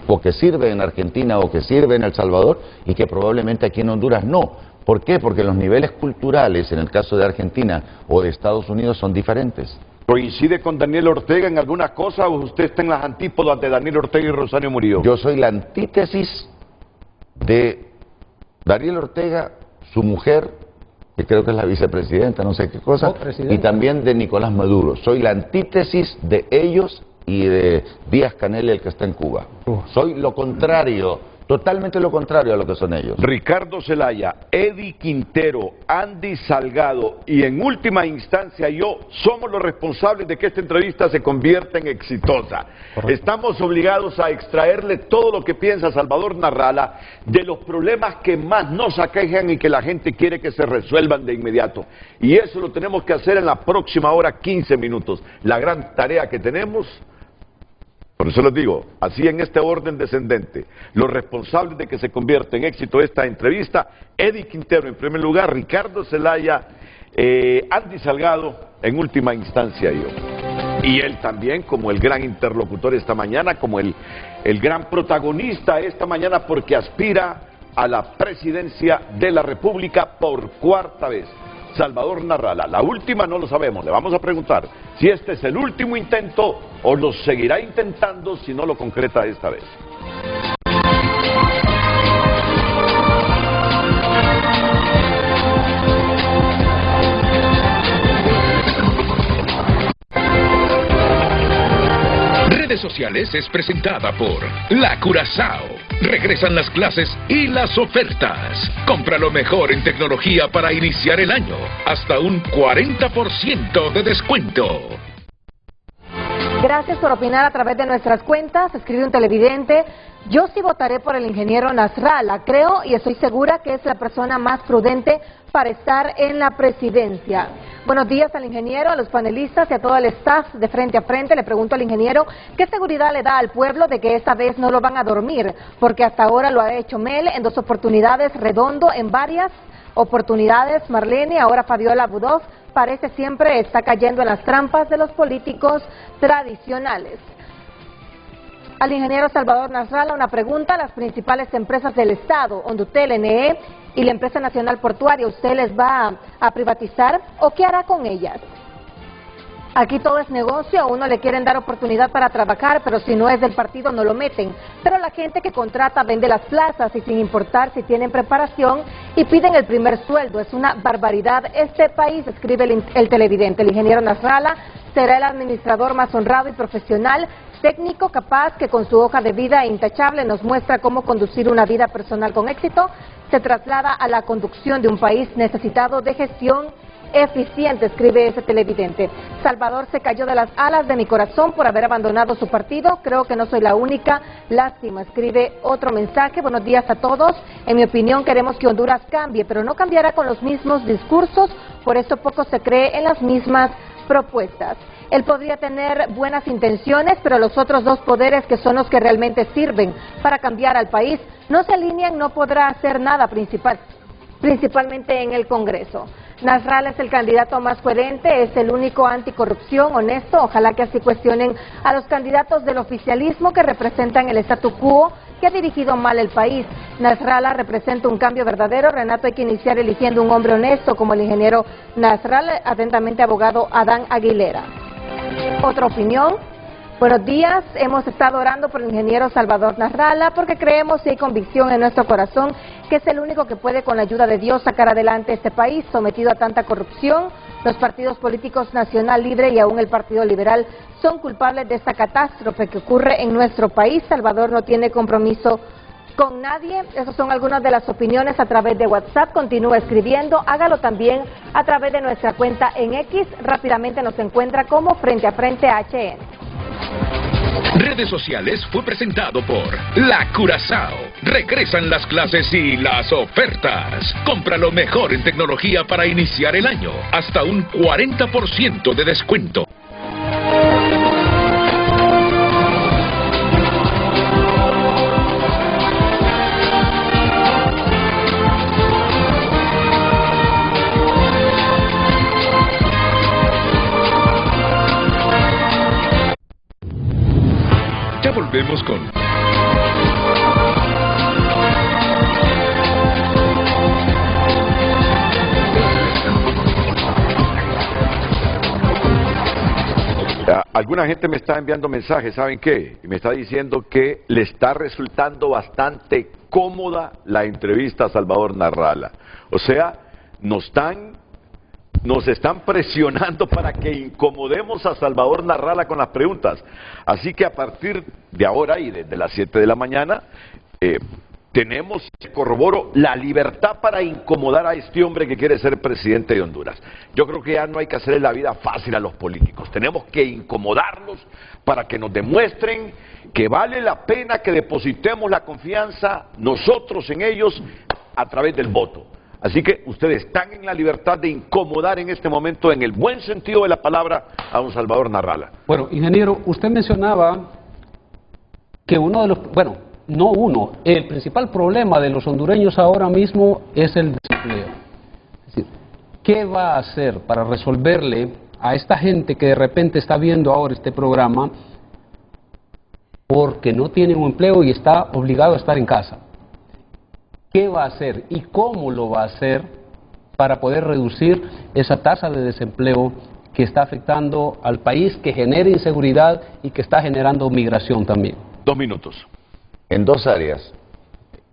o que sirve en Argentina, o que sirve en El Salvador, y que probablemente aquí en Honduras no. ¿Por qué? Porque los niveles culturales, en el caso de Argentina o de Estados Unidos, son diferentes. ¿Coincide con Daniel Ortega en alguna cosa, o usted está en las antípodas de Daniel Ortega y Rosario Murillo? Yo soy la antítesis de Daniel Ortega, su mujer, que creo que es la vicepresidenta, no sé qué cosa, y también de Nicolás Maduro. Soy la antítesis de ellos y de Díaz-Canel, el que está en Cuba. Soy lo contrario. Totalmente lo contrario a lo que son ellos. Ricardo Zelaya, Eddie Quintero, Andy Salgado y en última instancia yo somos los responsables de que esta entrevista se convierta en exitosa. Correcto. Estamos obligados a extraerle todo lo que piensa Salvador Nasrallah de los problemas que más nos aquejan y que la gente quiere que se resuelvan de inmediato. Y eso lo tenemos que hacer en la próxima hora, 15 minutos. La gran tarea que tenemos. Por eso les digo, así en este orden descendente, los responsables de que se convierta en éxito esta entrevista: Eddie Quintero en primer lugar, Ricardo Zelaya, Andy Salgado, en última instancia yo. Y él también como el gran interlocutor esta mañana, como el gran protagonista esta mañana, porque aspira a la presidencia de la República por cuarta vez. Salvador Nasrallah, la última no lo sabemos, le vamos a preguntar si este es el último intento o lo seguirá intentando si no lo concreta esta vez. Redes Sociales es presentada por La Curazao. Regresan las clases y las ofertas. Compra lo mejor en tecnología para iniciar el año. Hasta un 40% de descuento. Gracias por opinar a través de nuestras cuentas. Escribe un televidente: yo sí votaré por el ingeniero Nasrallah. Creo y estoy segura que es la persona más prudente para estar en la presidencia. Buenos días al ingeniero, a los panelistas y a todo el staff de Frente a Frente. Le pregunto al ingeniero, ¿qué seguridad le da al pueblo de que esta vez no lo van a dormir? Porque hasta ahora lo ha hecho Mel en 2 oportunidades, Redondo en varias oportunidades, Marlene, ahora Fabiola Budov. Parece siempre está cayendo en las trampas de los políticos tradicionales. Al ingeniero Salvador Nasrallah una pregunta: las principales empresas del Estado, Hondutel, NE y la empresa nacional portuaria, ¿usted les va a privatizar o qué hará con ellas? Aquí todo es negocio, a uno le quieren dar oportunidad para trabajar, pero si no es del partido no lo meten. Pero la gente que contrata vende las plazas y sin importar si tienen preparación y piden el primer sueldo. Es una barbaridad este país, escribe el televidente. El ingeniero Nasrallah será el administrador más honrado y profesional, técnico capaz que con su hoja de vida intachable nos muestra cómo conducir una vida personal con éxito. Se traslada a la conducción de un país necesitado de gestión eficiente, escribe ese televidente. Salvador se cayó de las alas de mi corazón por haber abandonado su partido. Creo que no soy la única. Lástima, escribe otro mensaje. Buenos días a todos. En mi opinión queremos que Honduras cambie, pero no cambiará con los mismos discursos. Por eso poco se cree en las mismas propuestas. Él podría tener buenas intenciones, pero los otros dos poderes, que son los que realmente sirven para cambiar al país, no se alinean, no podrá hacer nada principalmente en el Congreso. Nasrallah es el candidato más coherente, es el único anticorrupción, honesto. Ojalá que así cuestionen a los candidatos del oficialismo que representan el statu quo que ha dirigido mal el país. Nasrallah representa un cambio verdadero. Renato, hay que iniciar eligiendo un hombre honesto como el ingeniero Nasrallah. Atentamente, abogado Adán Aguilera. Otra opinión. Buenos días, hemos estado orando por el ingeniero Salvador Nasrallah porque creemos y hay convicción en nuestro corazón que es el único que puede, con la ayuda de Dios, sacar adelante este país sometido a tanta corrupción. Los partidos políticos Nacional Libre y aún el Partido Liberal son culpables de esta catástrofe que ocurre en nuestro país. Salvador no tiene compromiso con nadie. Esas son algunas de las opiniones a través de WhatsApp. Continúa escribiendo, hágalo también a través de nuestra cuenta en X. Rápidamente nos encuentra como Frente a Frente HN. Redes Sociales fue presentado por La Curazao. Regresan las clases y las ofertas. Compra lo mejor en tecnología para iniciar el año. Hasta un 40% de descuento. Ya volvemos con... Alguna gente me está enviando mensajes, ¿saben qué? Y me está diciendo que le está resultando bastante cómoda la entrevista a Salvador Nasrallah. O sea, nos están presionando para que incomodemos a Salvador Nasrallah con las preguntas. Así que a partir de ahora y desde las 7 de la mañana, tenemos, corroboro, la libertad para incomodar a este hombre que quiere ser presidente de Honduras. Yo creo que ya no hay que hacerle la vida fácil a los políticos. Tenemos que incomodarlos para que nos demuestren que vale la pena que depositemos la confianza nosotros en ellos a través del voto. Así que ustedes están en la libertad de incomodar en este momento, en el buen sentido de la palabra, a don Salvador Nasrallah. Bueno, ingeniero, usted mencionaba que uno de los... el principal problema de los hondureños ahora mismo es el desempleo. Es decir, ¿qué va a hacer para resolverle a esta gente que de repente está viendo ahora este programa porque no tiene un empleo y está obligado a estar en casa? ¿Qué va a hacer y cómo lo va a hacer para poder reducir esa tasa de desempleo que está afectando al país, que genera inseguridad y que está generando migración también? 2 minutos. En 2 áreas.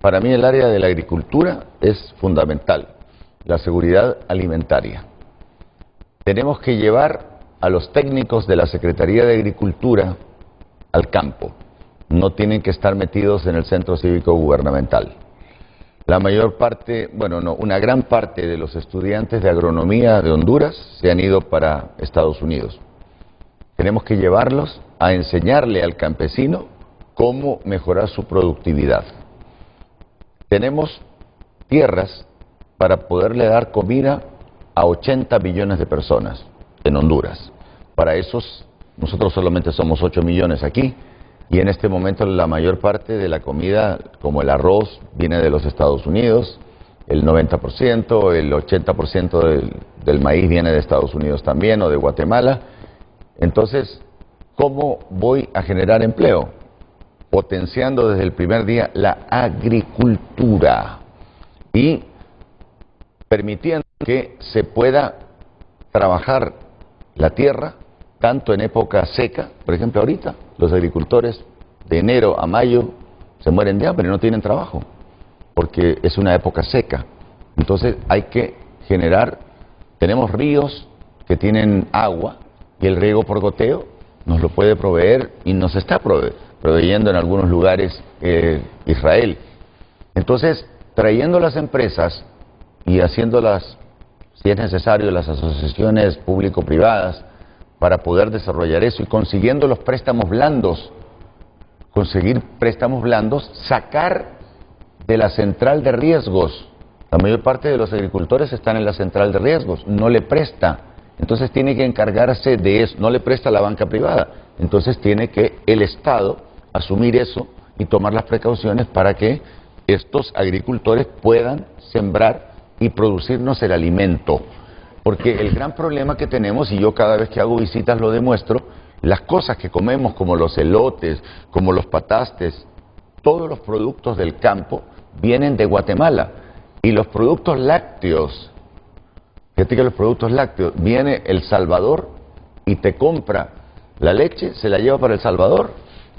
Para mí el área de la agricultura es fundamental, la seguridad alimentaria. Tenemos que llevar a los técnicos de la Secretaría de Agricultura al campo. No tienen que estar metidos en el centro cívico gubernamental. La mayor parte, una gran parte de los estudiantes de agronomía de Honduras se han ido para Estados Unidos. Tenemos que llevarlos a enseñarle al campesino cómo mejorar su productividad. Tenemos tierras para poderle dar comida a 80 millones de personas en Honduras. Para esos, nosotros solamente somos 8 millones aquí, y en este momento la mayor parte de la comida, como el arroz, viene de los Estados Unidos, el 90%, el 80% del maíz viene de Estados Unidos también, o de Guatemala. Entonces, ¿cómo voy a generar empleo? Potenciando desde el primer día la agricultura y permitiendo que se pueda trabajar la tierra tanto en época seca, por ejemplo ahorita, los agricultores de enero a mayo se mueren de hambre, no tienen trabajo, porque es una época seca. Entonces hay que generar, tenemos ríos que tienen agua y el riego por goteo nos lo puede proveer y nos está proveyendo en algunos lugares Israel. Entonces, trayendo las empresas y haciéndolas, si es necesario, las asociaciones público-privadas para poder desarrollar eso y consiguiendo los préstamos blandos, conseguir préstamos blandos, sacar de la central de riesgos. La mayor parte de los agricultores están en la central de riesgos, no le presta. Entonces tiene que encargarse de eso, no le presta a la banca privada. Entonces tiene que el Estado asumir eso y tomar las precauciones para que estos agricultores puedan sembrar y producirnos el alimento. Porque el gran problema que tenemos, y yo cada vez que hago visitas lo demuestro, las cosas que comemos como los elotes, como los patastes, todos los productos del campo vienen de Guatemala. Y los productos lácteos, fíjate que los productos lácteos, viene El Salvador y te compra la leche, se la lleva para El Salvador,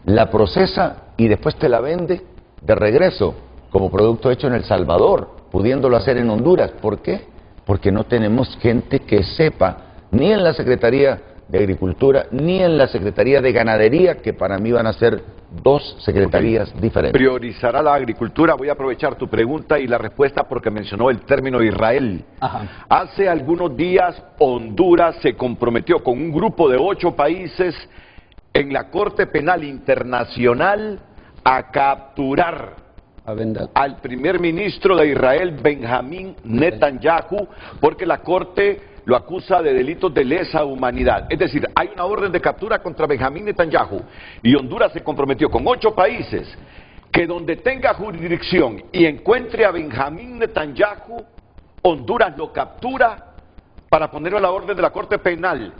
la procesa y después te la vende de regreso como producto hecho en El Salvador, pudiéndolo hacer en Honduras. ¿Por qué? Porque no tenemos gente que sepa, ni en la Secretaría de Agricultura, ni en la Secretaría de Ganadería, que para mí van a ser dos secretarías diferentes. Priorizará la agricultura. Voy a aprovechar tu pregunta y la respuesta porque mencionó el término Israel. Ajá. Hace algunos días Honduras se comprometió con un grupo de 8 países en la Corte Penal Internacional a capturar al primer ministro de Israel, Benjamín Netanyahu, porque la Corte lo acusa de delitos de lesa humanidad. Es decir, hay una orden de captura contra Benjamín Netanyahu y Honduras se comprometió con 8 países que donde tenga jurisdicción y encuentre a Benjamín Netanyahu, Honduras lo captura para ponerlo a la orden de la Corte Penal.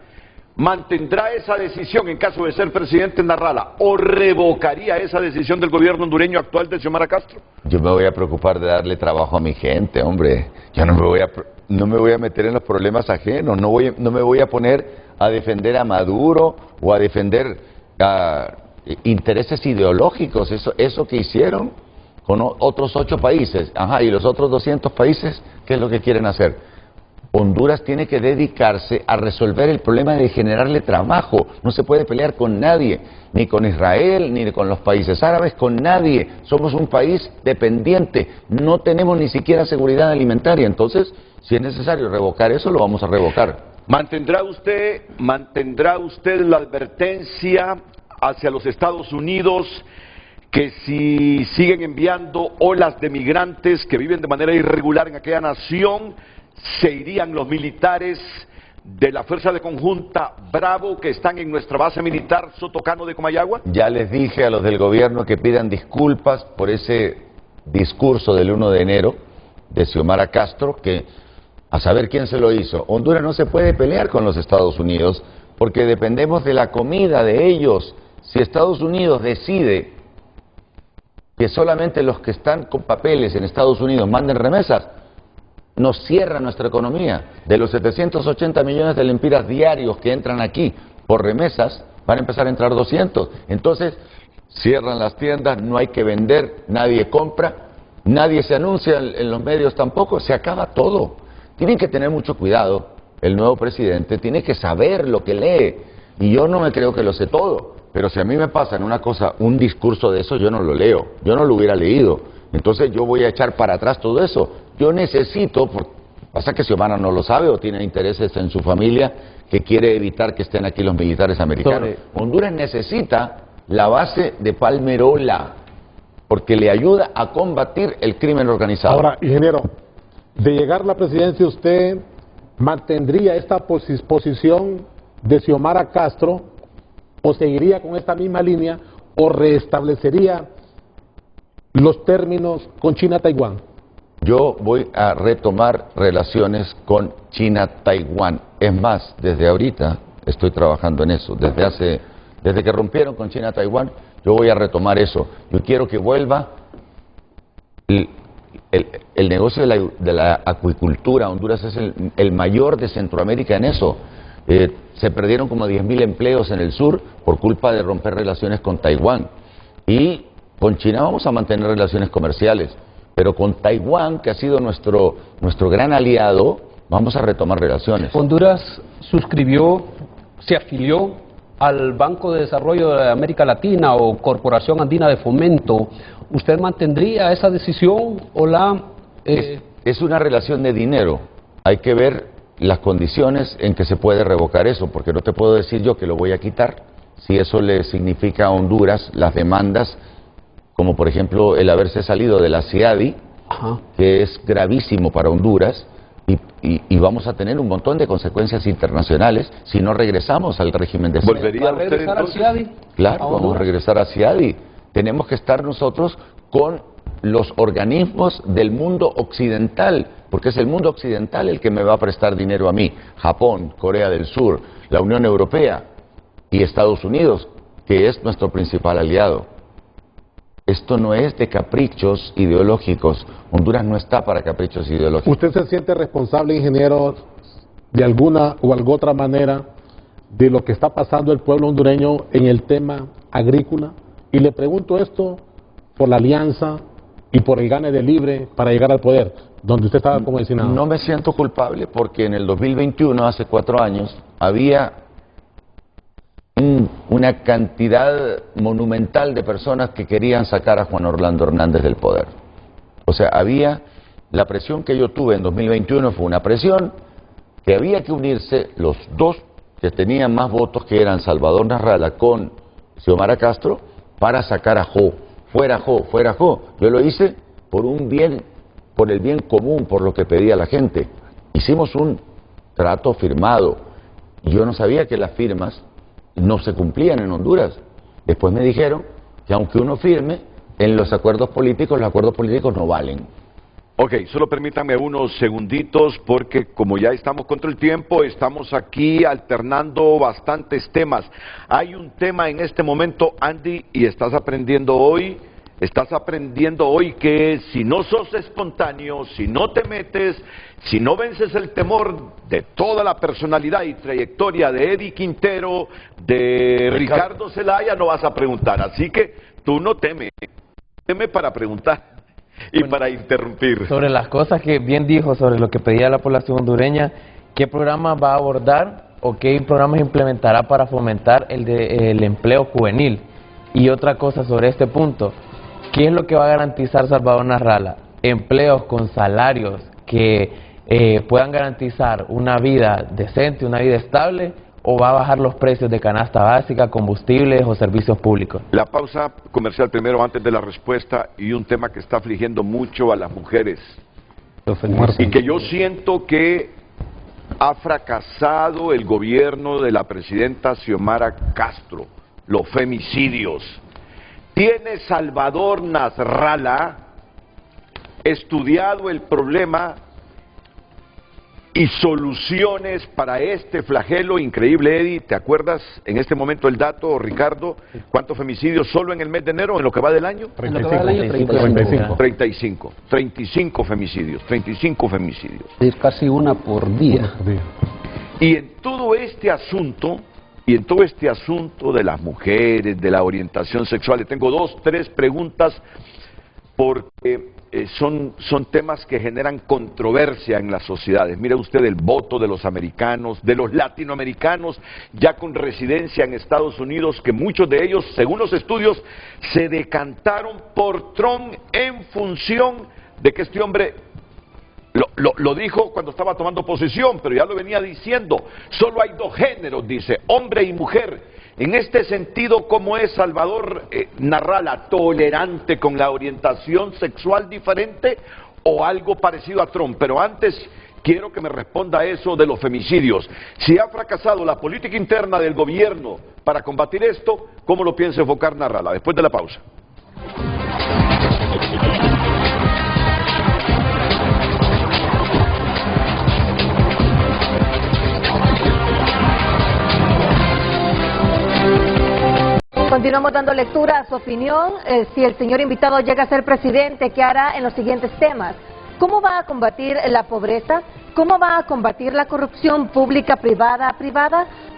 ¿Mantendrá esa decisión en caso de ser presidente Nasrallah o revocaría esa decisión del gobierno hondureño actual de Xiomara Castro? Yo me voy a preocupar de darle trabajo a mi gente, hombre. Yo no me voy a meter en los problemas ajenos, no me voy a poner a defender a Maduro o a defender intereses ideológicos. Eso que hicieron con otros 8 países. Ajá, y los otros 200 países, ¿qué es lo que quieren hacer? Honduras tiene que dedicarse a resolver el problema de generarle trabajo. No se puede pelear con nadie, ni con Israel, ni con los países árabes, con nadie. Somos un país dependiente, no tenemos ni siquiera seguridad alimentaria. Entonces, si es necesario revocar eso, lo vamos a revocar. ¿Mantendrá usted la advertencia hacia los Estados Unidos que si siguen enviando olas de migrantes que viven de manera irregular en aquella nación, se irían los militares de la Fuerza de Conjunta Bravo que están en nuestra base militar Sotocano de Comayagua? Ya les dije a los del gobierno que pidan disculpas por ese discurso del 1 de enero de Xiomara Castro, que a saber quién se lo hizo. Honduras no se puede pelear con los Estados Unidos porque dependemos de la comida de ellos. Si Estados Unidos decide que solamente los que están con papeles en Estados Unidos manden remesas, nos cierra nuestra economía. De los 780 millones de lempiras diarios que entran aquí por remesas, van a empezar a entrar 200. Entonces, cierran las tiendas, no hay que vender, nadie compra, nadie se anuncia en los medios tampoco, se acaba todo. Tienen que tener mucho cuidado. El nuevo presidente tiene que saber lo que lee. Y yo no me creo que lo sé todo. Pero si a mí me pasa en una cosa, un discurso de eso, yo no lo leo. Yo no lo hubiera leído. Entonces yo voy a echar para atrás todo eso. Yo necesito, pasa que Xiomara no lo sabe o tiene intereses en su familia que quiere evitar que estén aquí los militares americanos. Honduras necesita la base de Palmerola porque le ayuda a combatir el crimen organizado. Ahora, ingeniero, de llegar a la presidencia, ¿usted mantendría esta posición de Xiomara Castro o seguiría con esta misma línea o restablecería los términos con China-Taiwán? Yo voy a retomar relaciones con China-Taiwán. Es más, desde ahorita estoy trabajando en eso. Desde que rompieron con China-Taiwán, yo voy a retomar eso. Yo quiero que vuelva el negocio de la acuicultura. Honduras es el mayor de Centroamérica en eso. Se perdieron como 10.000 empleos en el sur por culpa de romper relaciones con Taiwán. Y con China vamos a mantener relaciones comerciales, pero con Taiwán, que ha sido nuestro gran aliado, vamos a retomar relaciones. Honduras se afilió al Banco de Desarrollo de América Latina o Corporación Andina de Fomento. ¿Usted mantendría esa decisión o la...? Es una relación de dinero. Hay que ver las condiciones en que se puede revocar eso, porque no te puedo decir yo que lo voy a quitar si eso le significa a Honduras las demandas, como por ejemplo el haberse salido de la CIADI, que es gravísimo para Honduras, y vamos a tener un montón de consecuencias internacionales si no regresamos al régimen de CIADI. ¿Va a regresar a CIADI? Claro, vamos a regresar a CIADI. Tenemos que estar nosotros con los organismos del mundo occidental, porque es el mundo occidental el que me va a prestar dinero a mí. Japón, Corea del Sur, la Unión Europea y Estados Unidos, que es nuestro principal aliado. Esto no es de caprichos ideológicos. Honduras no está para caprichos ideológicos. ¿Usted se siente responsable, ingeniero, de alguna o alguna otra manera de lo que está pasando el pueblo hondureño en el tema agrícola? Y le pregunto esto por la alianza y por el gane de libre para llegar al poder, donde usted estaba como designado. No me siento culpable porque en el 2021, hace 4 años, había una cantidad monumental de personas que querían sacar a Juan Orlando Hernández del poder. O sea, la presión que yo tuve en 2021 fue una presión que había que unirse los dos que tenían más votos, que eran Salvador Narrala con Xiomara Castro, para sacar a Jo. Fuera Jo, fuera Jo. Yo lo hice por el bien común, por lo que pedía la gente. Hicimos un trato firmado. Yo no sabía que las firmas no se cumplían en Honduras. Después me dijeron que aunque uno firme, en los acuerdos políticos no valen. Ok, solo permítanme unos segunditos porque como ya estamos contra el tiempo, estamos aquí alternando bastantes temas. Hay un tema en este momento, Andy, y estás aprendiendo hoy que si no sos espontáneo, si no te metes, si no vences el temor de toda la personalidad y trayectoria de Eddie Quintero, de Ricardo Zelaya, no vas a preguntar. Así que tú no teme para preguntar. Y bueno, para interrumpir. Sobre las cosas que bien dijo, sobre lo que pedía la población hondureña, ¿qué programa va a abordar o qué programas implementará para fomentar el empleo juvenil? Y otra cosa sobre este punto, ¿qué es lo que va a garantizar Salvador Narrala? Empleos con salarios que puedan garantizar una vida decente, una vida estable, ¿o va a bajar los precios de canasta básica, combustibles o servicios públicos? La pausa comercial primero antes de la respuesta, y un tema que está afligiendo mucho a las mujeres y que yo siento que ha fracasado el gobierno de la presidenta Xiomara Castro, los femicidios. ¿Tiene Salvador Nasralla estudiado el problema y soluciones para este flagelo increíble, Eddie? ¿Te acuerdas en este momento el dato, Ricardo? ¿Cuántos femicidios solo en el mes de enero, en lo que va del año? 35 femicidios, 35 femicidios. Es casi una por día. Y en todo este asunto, de las mujeres, de la orientación sexual, le tengo 2, 3 preguntas porque son temas que generan controversia en las sociedades. Mire usted el voto de los americanos, de los latinoamericanos ya con residencia en Estados Unidos, que muchos de ellos, según los estudios, se decantaron por Trump en función de que este hombre lo dijo cuando estaba tomando posesión, pero ya lo venía diciendo. Solo hay 2 géneros, dice, hombre y mujer. En este sentido, ¿cómo es Salvador Narralla? ¿Tolerante con la orientación sexual diferente o algo parecido a Trump? Pero antes quiero que me responda eso de los femicidios. Si ha fracasado la política interna del gobierno para combatir esto, ¿cómo lo piensa enfocar Narralla? Después de la pausa. Continuamos dando lectura a su opinión. Si el señor invitado llega a ser presidente, ¿qué hará en los siguientes temas? ¿Cómo va a combatir la pobreza? ¿Cómo va a combatir la corrupción pública, privada,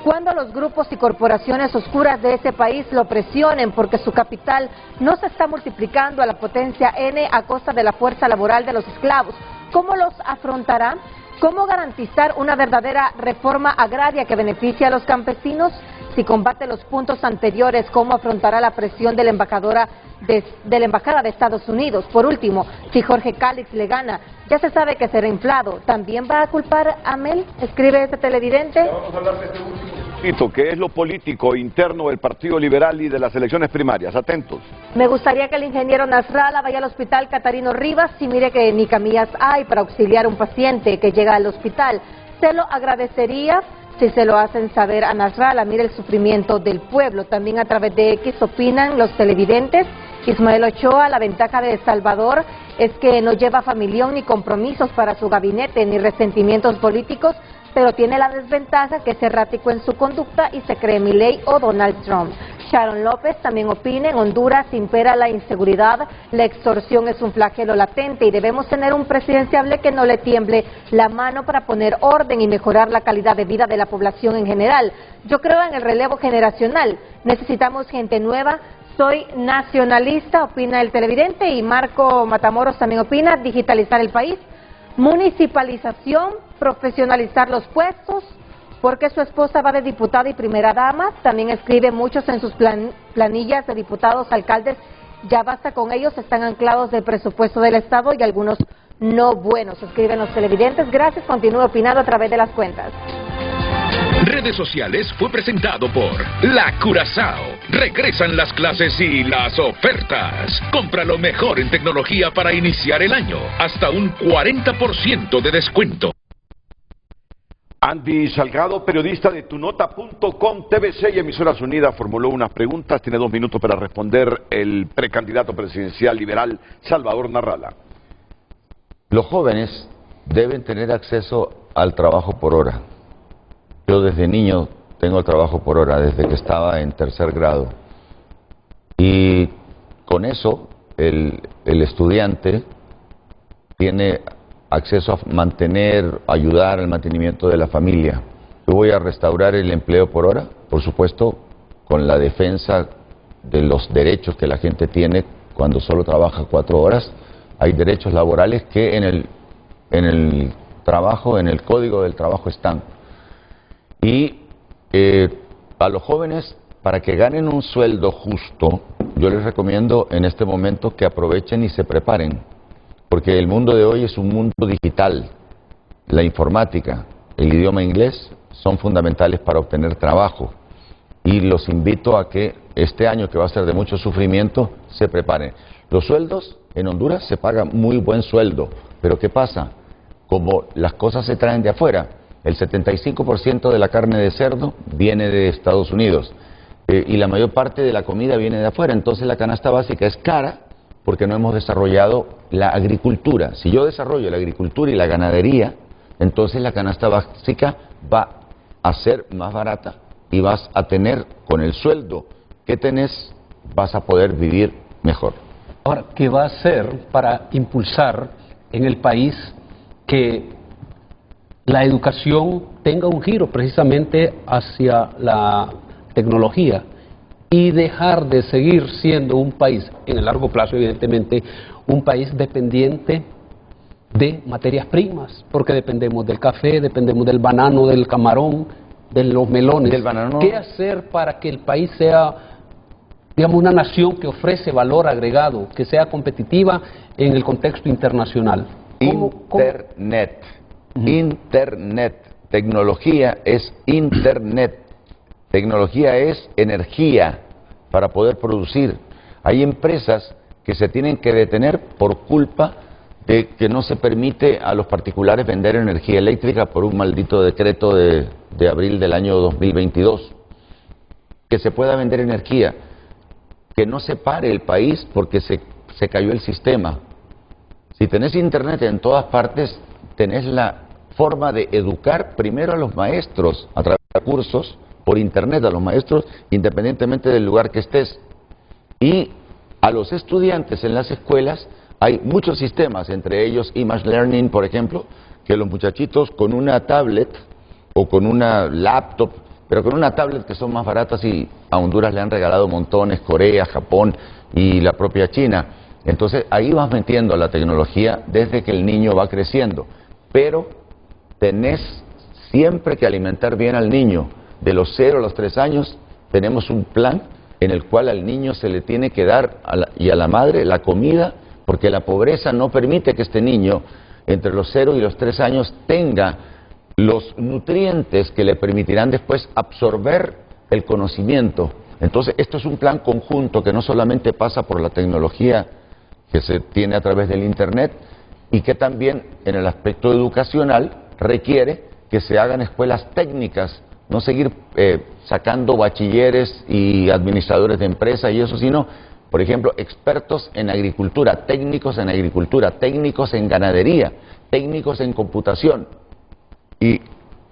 cuando los grupos y corporaciones oscuras de ese país lo presionen porque su capital no se está multiplicando a la potencia N a costa de la fuerza laboral de los esclavos? ¿Cómo los afrontará? ¿Cómo garantizar una verdadera reforma agraria que beneficie a los campesinos? Si combate los puntos anteriores, ¿cómo afrontará la presión de la embajada de Estados Unidos? Por último, si Jorge Cálix le gana, ya se sabe que será inflado. ¿También va a culpar a Mel? Escribe este televidente. Vamos a hablar de este último, que es lo político interno del Partido Liberal y de las elecciones primarias. Atentos. Me gustaría que el ingeniero Nasrallah vaya al hospital Catarino Rivas y mire que ni camillas hay para auxiliar a un paciente que llega al hospital. Se lo agradecería si se lo hacen saber a Nasrallah. Mire el sufrimiento del pueblo. También a través de X opinan los televidentes. Ismael Ochoa, la ventaja de El Salvador es que no lleva familión ni compromisos para su gabinete ni resentimientos políticos, pero tiene la desventaja que es errático en su conducta y se cree Milei o Donald Trump. Sharon López también opina: en Honduras impera la inseguridad, la extorsión es un flagelo latente y debemos tener un presidenciable que no le tiemble la mano para poner orden y mejorar la calidad de vida de la población en general. Yo creo en el relevo generacional, necesitamos gente nueva. Soy nacionalista, opina el televidente, y Marco Matamoros también opina: digitalizar el país, municipalización, profesionalizar los puestos, porque su esposa va de diputada y primera dama. También escribe: muchos en sus planillas de diputados, alcaldes, ya basta con ellos, están anclados del presupuesto del Estado y algunos no buenos. Escriben los televidentes. Gracias, continúe opinando a través de las cuentas. Redes sociales fue presentado por La Curazao. Regresan las clases y las ofertas. Compra lo mejor en tecnología para iniciar el año. Hasta un 40% de descuento. Andy Salgado, periodista de tunota.com, TVC y Emisoras Unidas, formuló unas preguntas. Tiene 2 minutos para responder el precandidato presidencial liberal Salvador Narrala. Los jóvenes deben tener acceso al trabajo por hora. Yo desde niño tengo el trabajo por hora, desde que estaba en 3er grado. Y con eso el estudiante tiene acceso a mantener, ayudar al mantenimiento de la familia. Yo voy a restaurar el empleo por hora, por supuesto, con la defensa de los derechos que la gente tiene cuando solo trabaja 4 horas. Hay derechos laborales que en el trabajo, en el código del trabajo están. Y a los jóvenes, para que ganen un sueldo justo, yo les recomiendo en este momento que aprovechen y se preparen, porque el mundo de hoy es un mundo digital. La informática, el idioma inglés son fundamentales para obtener trabajo, y los invito a que este año, que va a ser de mucho sufrimiento, se preparen. Los sueldos en Honduras se pagan muy buen sueldo, pero ¿qué pasa? Como las cosas se traen de afuera, el 75% de la carne de cerdo viene de Estados Unidos y la mayor parte de la comida viene de afuera. Entonces la canasta básica es cara porque no hemos desarrollado la agricultura. Si yo desarrollo la agricultura y la ganadería, entonces la canasta básica va a ser más barata y vas a tener, con el sueldo que tenés, vas a poder vivir mejor. Ahora, ¿qué va a hacer para impulsar en el país que la educación tenga un giro precisamente hacia la tecnología y dejar de seguir siendo un país, en el largo plazo evidentemente, un país dependiente de materias primas? Porque dependemos del café, dependemos del banano, del camarón, de los melones. Del banano. ¿Qué hacer para que el país sea, digamos, una nación que ofrece valor agregado, que sea competitiva en el contexto internacional? Internet. Internet. Tecnología es Internet. Tecnología es energía para poder producir. Hay empresas que se tienen que detener por culpa de que no se permite a los particulares vender energía eléctrica por un maldito decreto de abril del año 2022. Que se pueda vender energía, que no se pare el país porque se cayó el sistema. Si tenés internet en todas partes, tenés la forma de educar primero a los maestros a través de cursos por internet, a los maestros independientemente del lugar que estés, y a los estudiantes en las escuelas. Hay muchos sistemas, entre ellos Image Learning, por ejemplo, que los muchachitos con una tablet o con una laptop, pero con una tablet que son más baratas, y a Honduras le han regalado montones, Corea, Japón y la propia China. Entonces ahí vas metiendo la tecnología desde que el niño va creciendo, pero tenés siempre que alimentar bien al niño. De los 0 a los 3 años tenemos un plan en el cual al niño se le tiene que dar y a la madre la comida, porque la pobreza no permite que este niño entre los 0 y los 3 años tenga los nutrientes que le permitirán después absorber el conocimiento. Entonces esto es un plan conjunto que no solamente pasa por la tecnología que se tiene a través del internet, y que también en el aspecto educacional requiere que se hagan escuelas técnicas, no seguir sacando bachilleres y administradores de empresas y eso, sino, por ejemplo, expertos en agricultura, técnicos en ganadería, técnicos en computación, y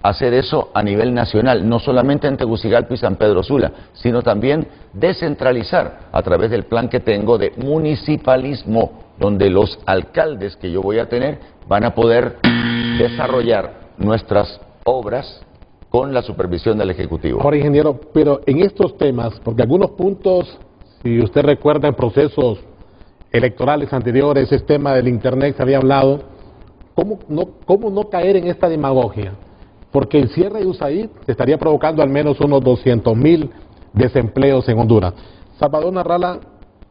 hacer eso a nivel nacional, no solamente en Tegucigalpa y San Pedro Sula, sino también descentralizar a través del plan que tengo de municipalismo, donde los alcaldes que yo voy a tener van a poder desarrollar nuestras obras con la supervisión del Ejecutivo. Ahora, ingeniero, pero en estos temas, porque algunos puntos, si usted recuerda en procesos electorales anteriores, ese tema del Internet se había hablado, ¿cómo no caer en esta demagogia? Porque el cierre de USAID se estaría provocando al menos unos 200,000 desempleos en Honduras. Salvador Narrala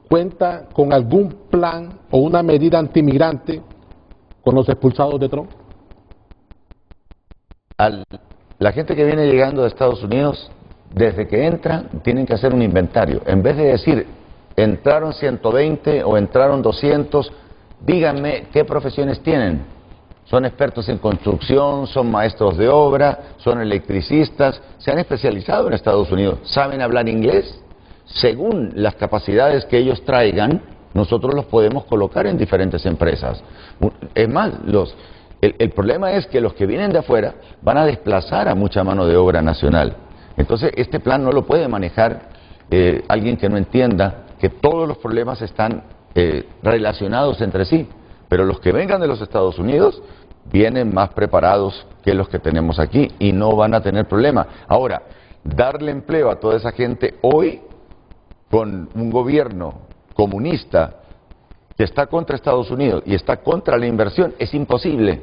cuenta con algún plan o una medida antimigrante con los expulsados de Trump. La gente que viene llegando de Estados Unidos, desde que entran, tienen que hacer un inventario. En vez de decir, entraron 120 o entraron 200, díganme qué profesiones tienen. Son expertos en construcción, son maestros de obra, son electricistas, se han especializado en Estados Unidos, saben hablar inglés. Según las capacidades que ellos traigan, nosotros los podemos colocar en diferentes empresas. Es más, el problema es que los que vienen de afuera van a desplazar a mucha mano de obra nacional. Entonces, este plan no lo puede manejar alguien que no entienda que todos los problemas están relacionados entre sí. Pero los que vengan de los Estados Unidos vienen más preparados que los que tenemos aquí y no van a tener problema. Ahora, darle empleo a toda esa gente hoy, con un gobierno comunista que está contra Estados Unidos y está contra la inversión, es imposible.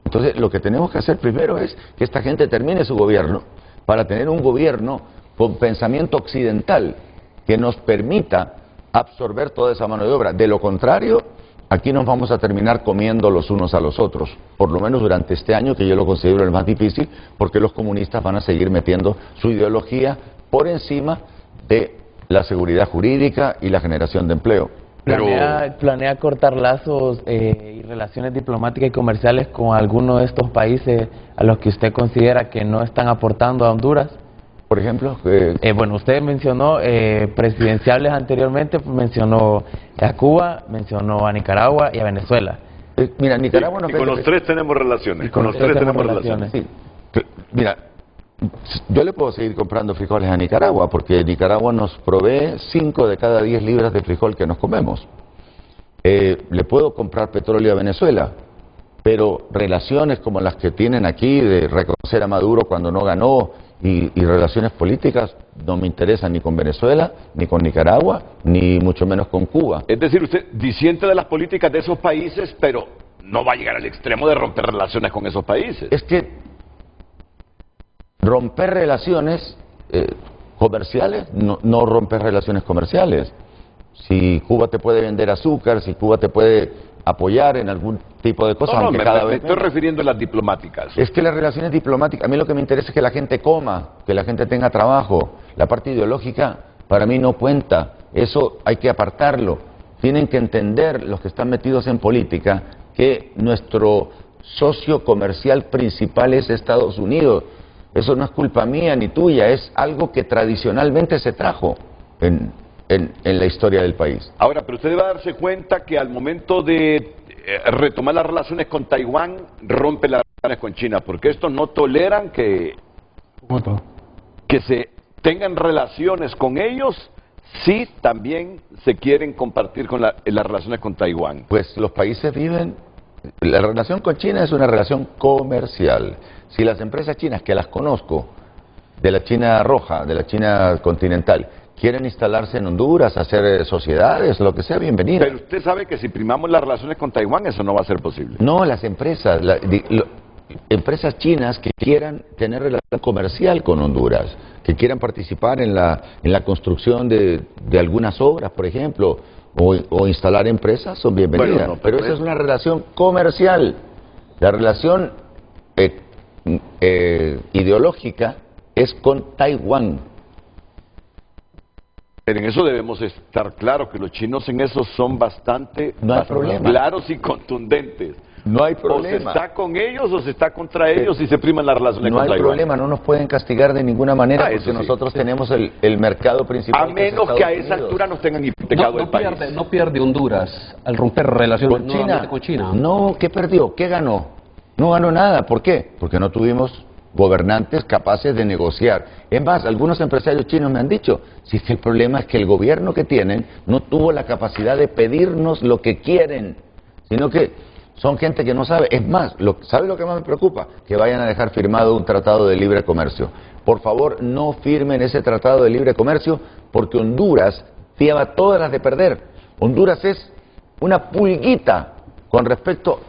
Entonces, lo que tenemos que hacer primero es que esta gente termine su gobierno para tener un gobierno con pensamiento occidental que nos permita absorber toda esa mano de obra. De lo contrario, aquí nos vamos a terminar comiendo los unos a los otros, por lo menos durante este año, que yo lo considero el más difícil, porque los comunistas van a seguir metiendo su ideología por encima de la seguridad jurídica y la generación de empleo. ¿Planea cortar lazos y relaciones diplomáticas y comerciales con alguno de estos países a los que usted considera que no están aportando a Honduras? Por ejemplo, bueno, usted mencionó presidenciables anteriormente, mencionó a Cuba, mencionó a Nicaragua y a Venezuela. Mira, Nicaragua no... Y con los tres tenemos relaciones. Y con los tres tenemos relaciones. Sí. Mira, yo le puedo seguir comprando frijoles a Nicaragua, porque Nicaragua nos provee 5 de cada 10 libras de frijol que nos comemos. Le puedo comprar petróleo a Venezuela, pero relaciones como las que tienen aquí, de reconocer a Maduro cuando no ganó, y relaciones políticas, no me interesan ni con Venezuela, ni con Nicaragua, ni mucho menos con Cuba. Es decir, usted disiente de las políticas de esos países, pero no va a llegar al extremo de romper relaciones con esos países. Es que romper relaciones comerciales, no romper relaciones comerciales. Si Cuba te puede vender azúcar, si Cuba te puede apoyar en algún tipo de cosas, me estoy refiriendo a las diplomáticas. Es que las relaciones diplomáticas, a mí lo que me interesa es que la gente coma, que la gente tenga trabajo. La parte ideológica para mí no cuenta, eso hay que apartarlo. Tienen que entender los que están metidos en política que nuestro socio comercial principal es Estados Unidos. Eso no es culpa mía ni tuya, es algo que tradicionalmente se trajo en la historia del país. Ahora, pero usted debe darse cuenta que al momento de retomar las relaciones con Taiwán, rompe las relaciones con China, porque estos no toleran que se tengan relaciones con ellos, si también se quieren compartir con las relaciones con Taiwán. Pues los países viven La relación con China es una relación comercial. Si las empresas chinas, que las conozco, de la China roja, de la China continental, quieren instalarse en Honduras, hacer sociedades, lo que sea, bienvenido. Pero usted sabe que si primamos las relaciones con Taiwán, eso no va a ser posible. No, las empresas, empresas chinas que quieran tener relación comercial con Honduras, que quieran participar en la construcción de algunas obras, por ejemplo, o instalar empresas, son bienvenidas. Bueno, no, pero esa es una relación comercial. La relación ideológica es con Taiwán. Pero en eso debemos estar claros, que los chinos en eso son bastante claros y contundentes. No hay O se problema. está con ellos o se está contra ellos y se priman las relaciones No con hay Taiwán. problema, no nos pueden castigar de ninguna manera eso porque sí. nosotros tenemos el mercado principal. A menos que a esa altura nos tengan hipotecado el país. No pierde Honduras al romper relaciones ¿Con nuevamente China? con China. No, ¿qué perdió? ¿Qué ganó? No ganó nada. ¿Por qué? Porque no tuvimos gobernantes capaces de negociar. Es más, algunos empresarios chinos me han dicho, si es que el problema es que el gobierno que tienen no tuvo la capacidad de pedirnos lo que quieren, sino que son gente que no sabe. Es más, ¿sabe lo que más me preocupa? Que vayan a dejar firmado un tratado de libre comercio. Por favor, no firmen ese tratado de libre comercio porque Honduras lleva todas las de perder. Honduras es una pulguita con respecto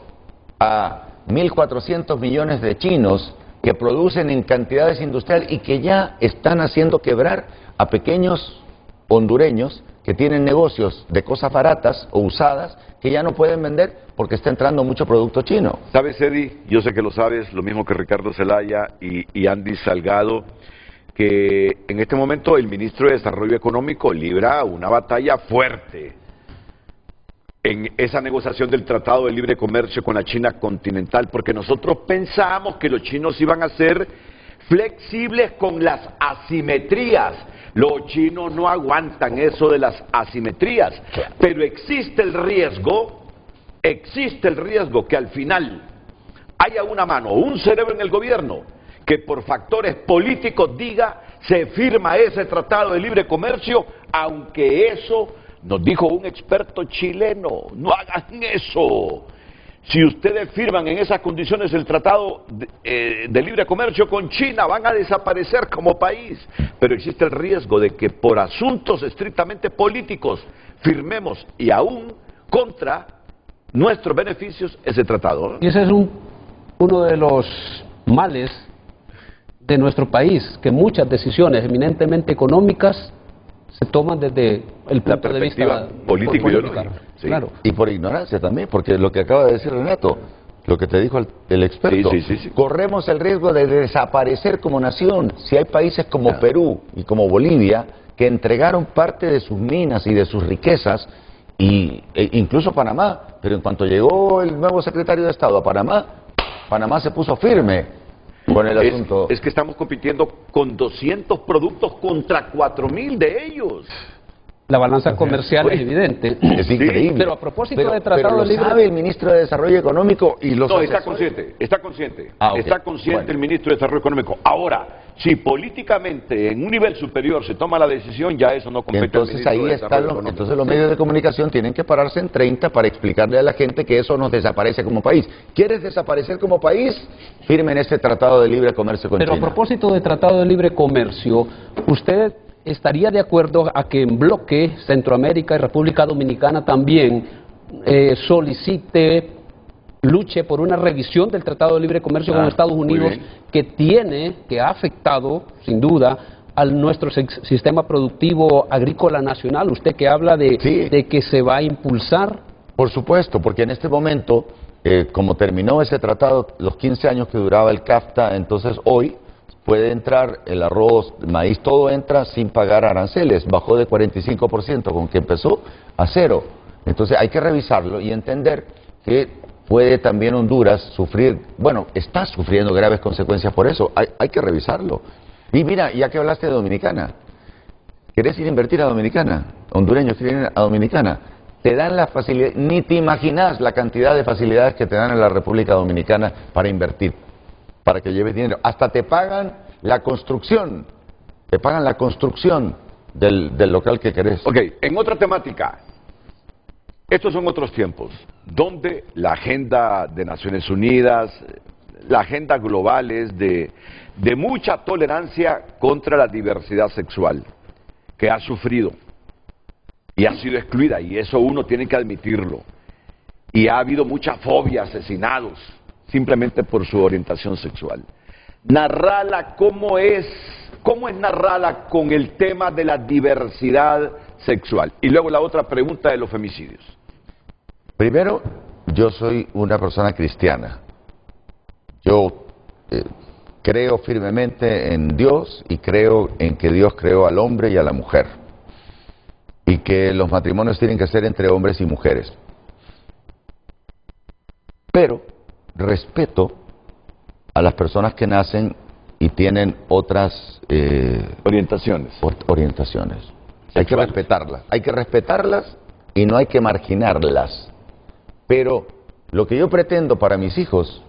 a 1.400 millones de chinos que producen en cantidades industriales y que ya están haciendo quebrar a pequeños hondureños que tienen negocios de cosas baratas o usadas que ya no pueden vender porque está entrando mucho producto chino. ¿Sabes, Eddie? Yo sé que lo sabes, lo mismo que Ricardo Zelaya y Andy Salgado, que en este momento el ministro de Desarrollo Económico libra una batalla fuerte en esa negociación del Tratado de Libre Comercio con la China continental, porque nosotros pensamos que los chinos iban a ser flexibles con las asimetrías. Los chinos no aguantan eso de las asimetrías, pero existe el riesgo que al final haya una mano o un cerebro en el gobierno que por factores políticos diga se firma ese Tratado de Libre Comercio, aunque eso, nos dijo un experto chileno, no hagan eso. Si ustedes firman en esas condiciones el Tratado de Libre Comercio con China, van a desaparecer como país. Pero existe el riesgo de que por asuntos estrictamente políticos firmemos y aún contra nuestros beneficios ese tratado, ¿no? Y ese es uno de los males de nuestro país, que muchas decisiones eminentemente económicas se toman desde el punto de vista político y ideológico. Sí. Claro. Y por ignorancia también, porque lo que acaba de decir Renato, lo que te dijo el experto, Sí. corremos el riesgo de desaparecer como nación. Si hay países como Perú y como Bolivia que entregaron parte de sus minas y de sus riquezas, e incluso Panamá, pero en cuanto llegó el nuevo secretario de Estado a Panamá se puso firme con el asunto. Es que estamos compitiendo con 200 productos contra 4.000 de ellos. La balanza comercial es evidente. Es increíble. Pero a propósito de Tratado pero de Libre... sabe el ministro de Desarrollo Económico y los No, asesores. está consciente. Ah, ok. Está consciente Bueno. el ministro de Desarrollo Económico. Ahora, si políticamente en un nivel superior se toma la decisión, ya eso no compete al Entonces ministro ahí de están Desarrollo Económico. entonces los medios de comunicación tienen que pararse en 30 para explicarle a la gente que eso nos desaparece como país. ¿Quieres desaparecer como país? Firmen este tratado de libre comercio con Pero China. a propósito de Tratado de Libre Comercio, ¿usted estaría de acuerdo a que en bloque Centroamérica y República Dominicana también luche por una revisión del Tratado de Libre Comercio con Estados muy Unidos bien. que ha afectado, sin duda, a nuestro sistema productivo agrícola nacional? Usted que habla de que se va a impulsar. Por supuesto, porque en este momento, como terminó ese tratado, los 15 años que duraba el CAFTA, entonces hoy puede entrar el arroz, el maíz, todo entra sin pagar aranceles, bajó de 45% con que empezó a 0. Entonces hay que revisarlo y entender que puede también Honduras sufrir, bueno, está sufriendo graves consecuencias por eso, hay que revisarlo. Y mira, ya que hablaste de Dominicana, ¿querés ir a invertir a Dominicana? Hondureños quieren ir a Dominicana. Te dan la facilidad, ni te imaginas la cantidad de facilidades que te dan en la República Dominicana para invertir, para que lleves dinero. Hasta te pagan la construcción, del local que querés. Ok, en otra temática, Estos son otros tiempos, donde la agenda de Naciones Unidas, la agenda global es de mucha tolerancia contra la diversidad sexual, que ha sufrido y ha sido excluida, y eso uno tiene que admitirlo. Y ha habido mucha fobia, asesinados, simplemente por su orientación sexual. Narrala, ¿cómo es narrala con el tema de la diversidad sexual? Y luego la otra pregunta de los femicidios. Primero, yo soy una persona cristiana. Yo creo firmemente en Dios y creo en que Dios creó al hombre y a la mujer. Y que los matrimonios tienen que ser entre hombres y mujeres. Pero respeto a las personas que nacen y tienen otras orientaciones. Hay que respetarlas y no hay que marginarlas. Pero lo que yo pretendo para mis hijos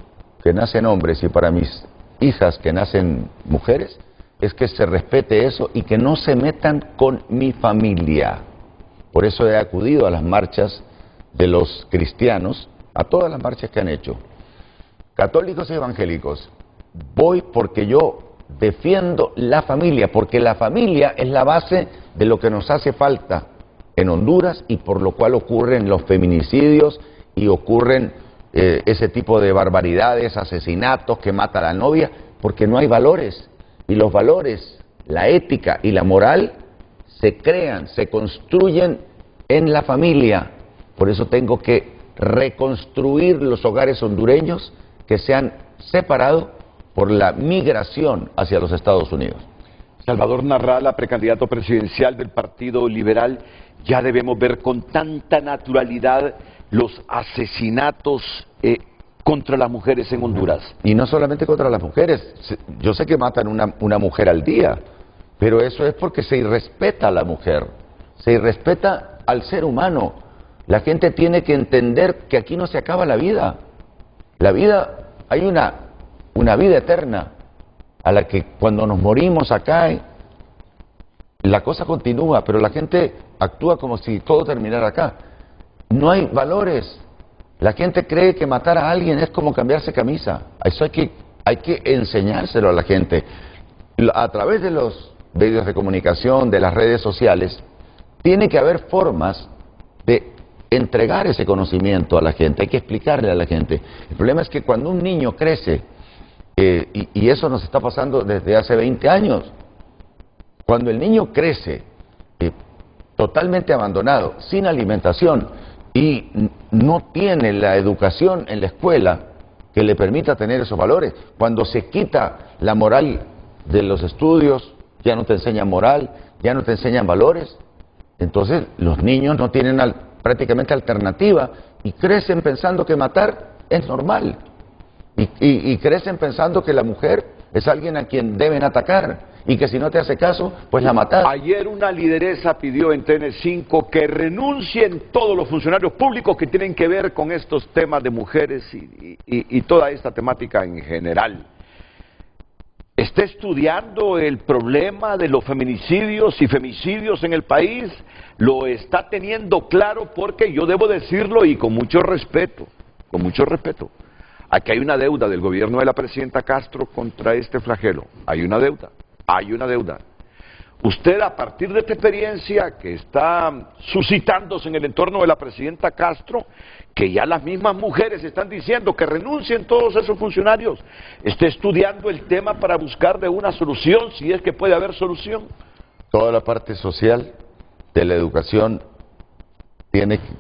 que nacen hombres y para mis hijas que nacen mujeres es que se respete eso y que no se metan con mi familia. Por eso he acudido a las marchas de los cristianos, a todas las marchas que han hecho, católicos y evangélicos. Voy porque yo defiendo la familia, porque la familia es la base de lo que nos hace falta en Honduras y por lo cual ocurren los feminicidios y ocurren ese tipo de barbaridades, asesinatos, que mata a la novia, porque no hay valores. Y los valores, la ética y la moral se crean, se construyen en la familia. Por eso tengo que reconstruir los hogares hondureños que se han separado por la migración hacia los Estados Unidos. Salvador Narrala, precandidato presidencial del Partido Liberal, ya debemos ver con tanta naturalidad los asesinatos contra las mujeres en Honduras. Y no solamente contra las mujeres, yo sé que matan una mujer al día, pero eso es porque se irrespeta a la mujer, se irrespeta al ser humano. La gente tiene que entender que aquí no se acaba la vida. La vida, hay una vida eterna a la que cuando nos morimos acá, la cosa continúa, pero la gente actúa como si todo terminara acá. No hay valores. La gente cree que matar a alguien es como cambiarse camisa. Eso hay que enseñárselo a la gente. A través de los medios de comunicación, de las redes sociales, tiene que haber formas de entregar ese conocimiento a la gente, hay que explicarle a la gente. El problema es que cuando un niño crece, y eso nos está pasando desde hace 20 años, cuando el niño crece totalmente abandonado, sin alimentación, y no tiene la educación en la escuela que le permita tener esos valores, cuando se quita la moral de los estudios, ya no te enseñan moral, ya no te enseñan valores, entonces los niños no tienen prácticamente alternativa y crecen pensando que matar es normal y crecen pensando que la mujer es alguien a quien deben atacar y que si no te hace caso, pues la matas. Ayer una lideresa pidió en TN5 que renuncien todos los funcionarios públicos que tienen que ver con estos temas de mujeres y toda esta temática en general. ¿Está estudiando el problema de los feminicidios y femicidios en el país? ¿Lo está teniendo claro? Porque yo debo decirlo y con mucho respeto, aquí hay una deuda del gobierno de la presidenta Castro contra este flagelo. Hay una deuda. Usted, a partir de esta experiencia que está suscitándose en el entorno de la presidenta Castro, que ya las mismas mujeres están diciendo que renuncien todos esos funcionarios, está estudiando el tema para buscar de una solución, si es que puede haber solución. Toda la parte social de la educación,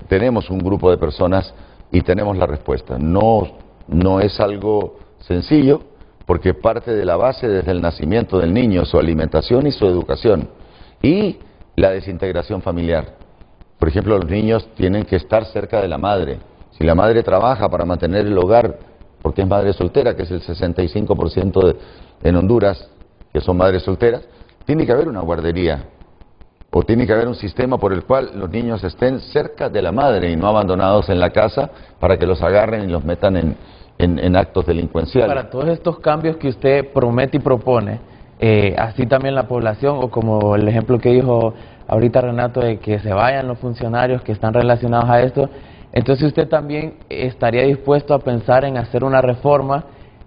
tenemos un grupo de personas y tenemos la respuesta. No es algo sencillo, porque parte de la base desde el nacimiento del niño, su alimentación y su educación, y la desintegración familiar. Por ejemplo, los niños tienen que estar cerca de la madre. Si la madre trabaja para mantener el hogar, porque es madre soltera, que es el 65% en Honduras, que son madres solteras, tiene que haber una guardería, o tiene que haber un sistema por el cual los niños estén cerca de la madre y no abandonados en la casa para que los agarren y los metan en actos delincuenciales. Para todos estos cambios que usted promete y propone, así también la población, o como el ejemplo que dijo ahorita Renato, de que se vayan los funcionarios que están relacionados a esto. Entonces usted también estaría dispuesto a pensar en hacer una reforma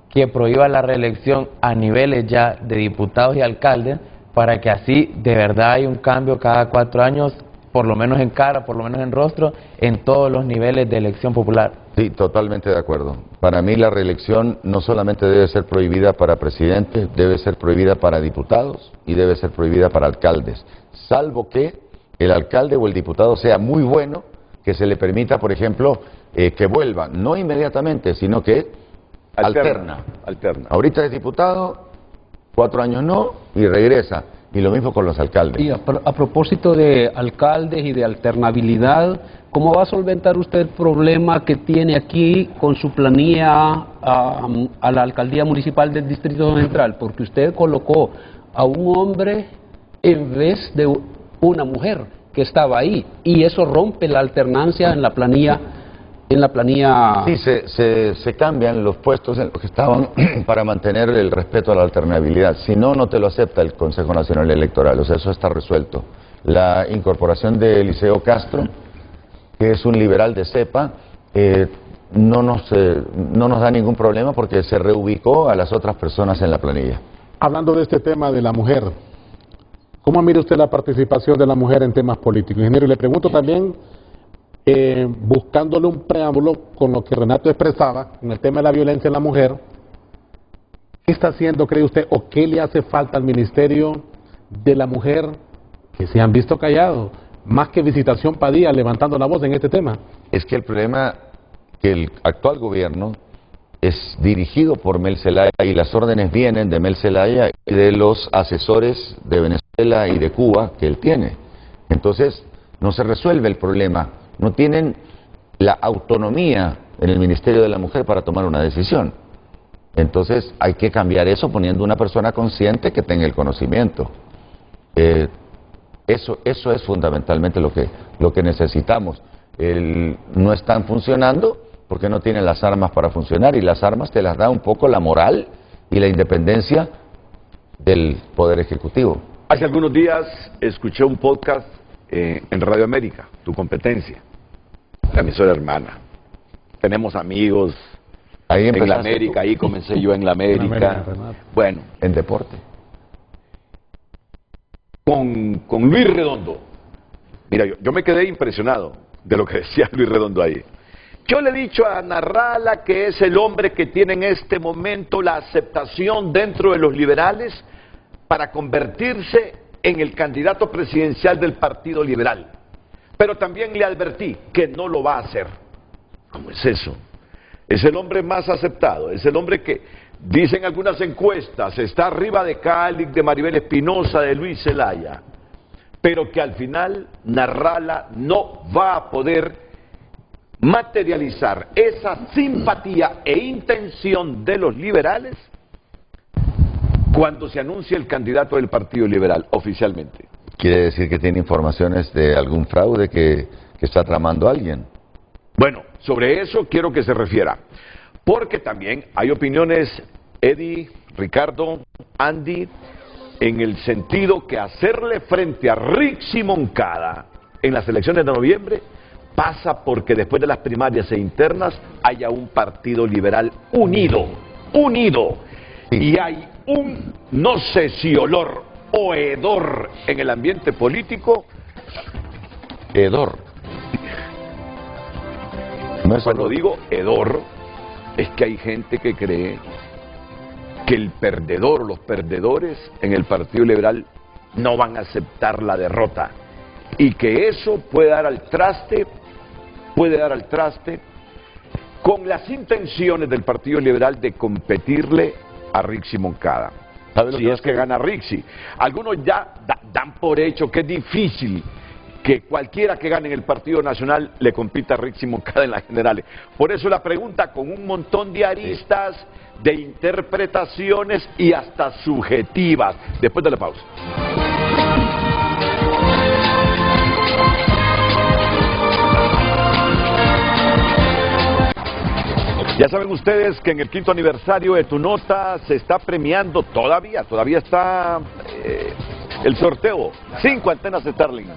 que prohíba la reelección a niveles ya de diputados y alcaldes, para que así de verdad haya un cambio cada 4 años, por lo menos en cara, por lo menos en rostro, en todos los niveles de elección popular. Sí, totalmente de acuerdo. Para mí la reelección no solamente debe ser prohibida para presidente, debe ser prohibida para diputados y debe ser prohibida para alcaldes, salvo que el alcalde o el diputado sea muy bueno, que se le permita, por ejemplo, que vuelva, no inmediatamente, sino que alterna. Ahorita es diputado, 4 años no, y regresa. Y lo mismo con los alcaldes. Y a propósito de alcaldes y de alternabilidad, ¿cómo va a solventar usted el problema que tiene aquí con su planilla a la alcaldía municipal del Distrito Central? Porque usted colocó a un hombre en vez de una mujer que estaba ahí, y eso rompe la alternancia en la planilla. Sí, se cambian los puestos en los que estaban para mantener el respeto a la alternabilidad. Si no, no te lo acepta el Consejo Nacional Electoral. O sea, eso está resuelto. La incorporación de Eliseo Castro, que es un liberal de cepa, no nos da ningún problema porque se reubicó a las otras personas en la planilla. Hablando de este tema de la mujer, ¿cómo mira usted la participación de la mujer en temas políticos? Ingeniero, y le pregunto también, buscándole un preámbulo con lo que Renato expresaba en el tema de la violencia en la mujer, ¿qué está haciendo, cree usted, o qué le hace falta al Ministerio de la Mujer, que se han visto callados, más que Visitación Padilla levantando la voz en este tema? Es que el problema que el actual gobierno es dirigido por Mel Zelaya y las órdenes vienen de Mel Zelaya y de los asesores de Venezuela y de Cuba que él tiene. Entonces no se resuelve el problema. No tienen la autonomía en el Ministerio de la Mujer para tomar una decisión. Entonces hay que cambiar eso poniendo una persona consciente que tenga el conocimiento. Eso es fundamentalmente lo que necesitamos. No están funcionando porque no tienen las armas para funcionar, y las armas te las da un poco la moral y la independencia del Poder Ejecutivo. Hace algunos días escuché un podcast en Radio América, tu competencia, la emisora hermana. Tenemos amigos ahí en la América, ahí comencé yo en la América. Bueno, en deporte. Con Luis Redondo. Mira, yo me quedé impresionado de lo que decía Luis Redondo ahí. Yo le he dicho a Nasrallah que es el hombre que tiene en este momento la aceptación dentro de los liberales para convertirse en el candidato presidencial del Partido Liberal. Pero también le advertí que no lo va a hacer. ¿Cómo es eso? Es el hombre más aceptado, es el hombre que, dicen algunas encuestas, está arriba de Cálix, de Maribel Espinosa, de Luis Zelaya, pero que al final Nasrallah no va a poder materializar esa simpatía e intención de los liberales cuando se anuncie el candidato del Partido Liberal oficialmente. ¿Quiere decir que tiene informaciones de algún fraude que está tramando alguien? Bueno, sobre eso quiero que se refiera, porque también hay opiniones, Eddie, Ricardo, Andy, en el sentido que hacerle frente a Rixi Moncada en las elecciones de noviembre pasa porque después de las primarias e internas haya un Partido Liberal unido, sí. Y hay un, no sé si olor o hedor en el ambiente político. Hedor. Cuando digo hedor, es que hay gente que cree que el perdedor o los perdedores en el Partido Liberal no van a aceptar la derrota y que eso puede dar al traste con las intenciones del Partido Liberal de competirle a Rixi Moncada. Si es que gana Rixi. Algunos ya dan por hecho que es difícil que cualquiera que gane en el Partido Nacional le compita a Rixi Moncada en las generales. Por eso la pregunta con un montón de aristas, de interpretaciones y hasta subjetivas. Después de la pausa. Ya saben ustedes que en el 5º aniversario de Tu Nota se está premiando todavía está El sorteo, 5 antenas Starlink.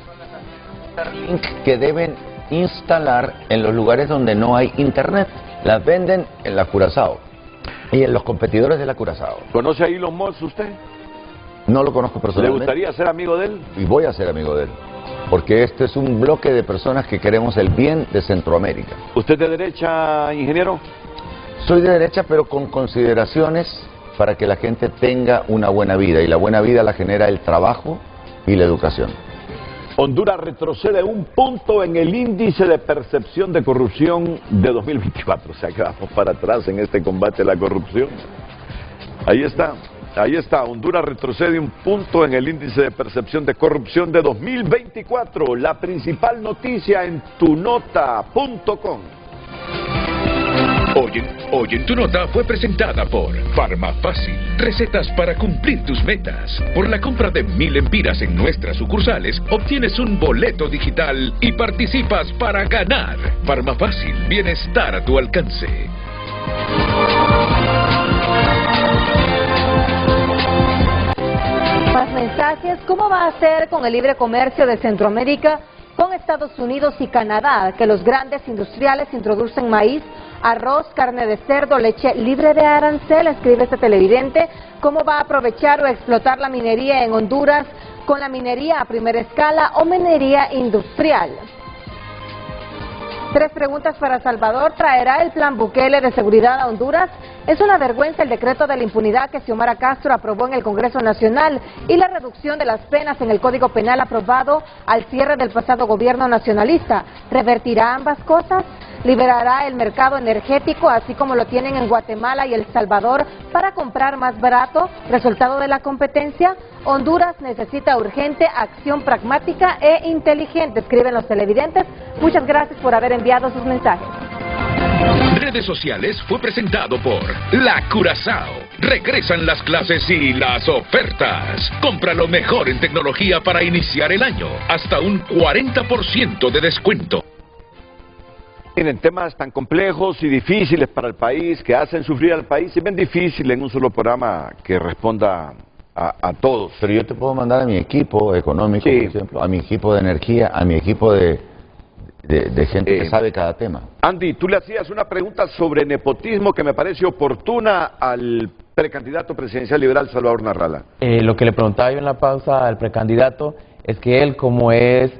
Starlink que deben instalar en los lugares donde no hay internet. Las venden en la Curazao y en los competidores de la Curazao. ¿Conoce a Elon Musk usted? No lo conozco ¿Le personalmente. gustaría ser amigo de él? Y voy a ser amigo de él, porque este es un bloque de personas que queremos el bien de Centroamérica. ¿Usted de derecha, ingeniero? Soy de derecha, pero con consideraciones para que la gente tenga una buena vida, y la buena vida la genera el trabajo y la educación. Honduras retrocede 1 punto en el índice de percepción de corrupción de 2024. O sea que vamos para atrás en este combate a la corrupción. Ahí está. Honduras retrocede 1 punto en el índice de percepción de corrupción de 2024. La principal noticia en tunota.com. Hoy en Tu Nota fue presentada por Farmafácil, recetas para cumplir tus metas. Por la compra de 1000 empiras en nuestras sucursales, obtienes un boleto digital y participas para ganar. Farmafácil, bienestar a tu alcance. Más mensajes. ¿Cómo va a ser con el libre comercio de Centroamérica con Estados Unidos y Canadá, que los grandes industriales introducen maíz, arroz, carne de cerdo, leche libre de arancel? Escribe este televidente. ¿Cómo va a aprovechar o explotar la minería en Honduras con la minería a primera escala o minería industrial? 3 preguntas para Salvador. ¿Traerá el plan Bukele de seguridad a Honduras? Es una vergüenza el decreto de la impunidad que Xiomara Castro aprobó en el Congreso Nacional y la reducción de las penas en el Código Penal aprobado al cierre del pasado gobierno nacionalista. ¿Revertirá ambas cosas? ¿Liberará el mercado energético, así como lo tienen en Guatemala y El Salvador, para comprar más barato? ¿Resultado de la competencia? Honduras necesita urgente acción pragmática e inteligente, escriben los televidentes. Muchas gracias por haber enviado sus mensajes. Redes sociales fue presentado por La Curazao. Regresan las clases y las ofertas. Compra lo mejor en tecnología para iniciar el año. Hasta un 40% de descuento. Tienen temas tan complejos y difíciles para el país, que hacen sufrir al país, y ven difícil en un solo programa que responda a todos. Pero yo te puedo mandar a mi equipo económico, Sí. por ejemplo, a mi equipo de energía, a mi equipo de gente que sabe cada tema. Andy, tú le hacías una pregunta sobre nepotismo que me parece oportuna al precandidato presidencial liberal Salvador Narrala. Lo que le preguntaba yo en la pausa al precandidato es que él, como es,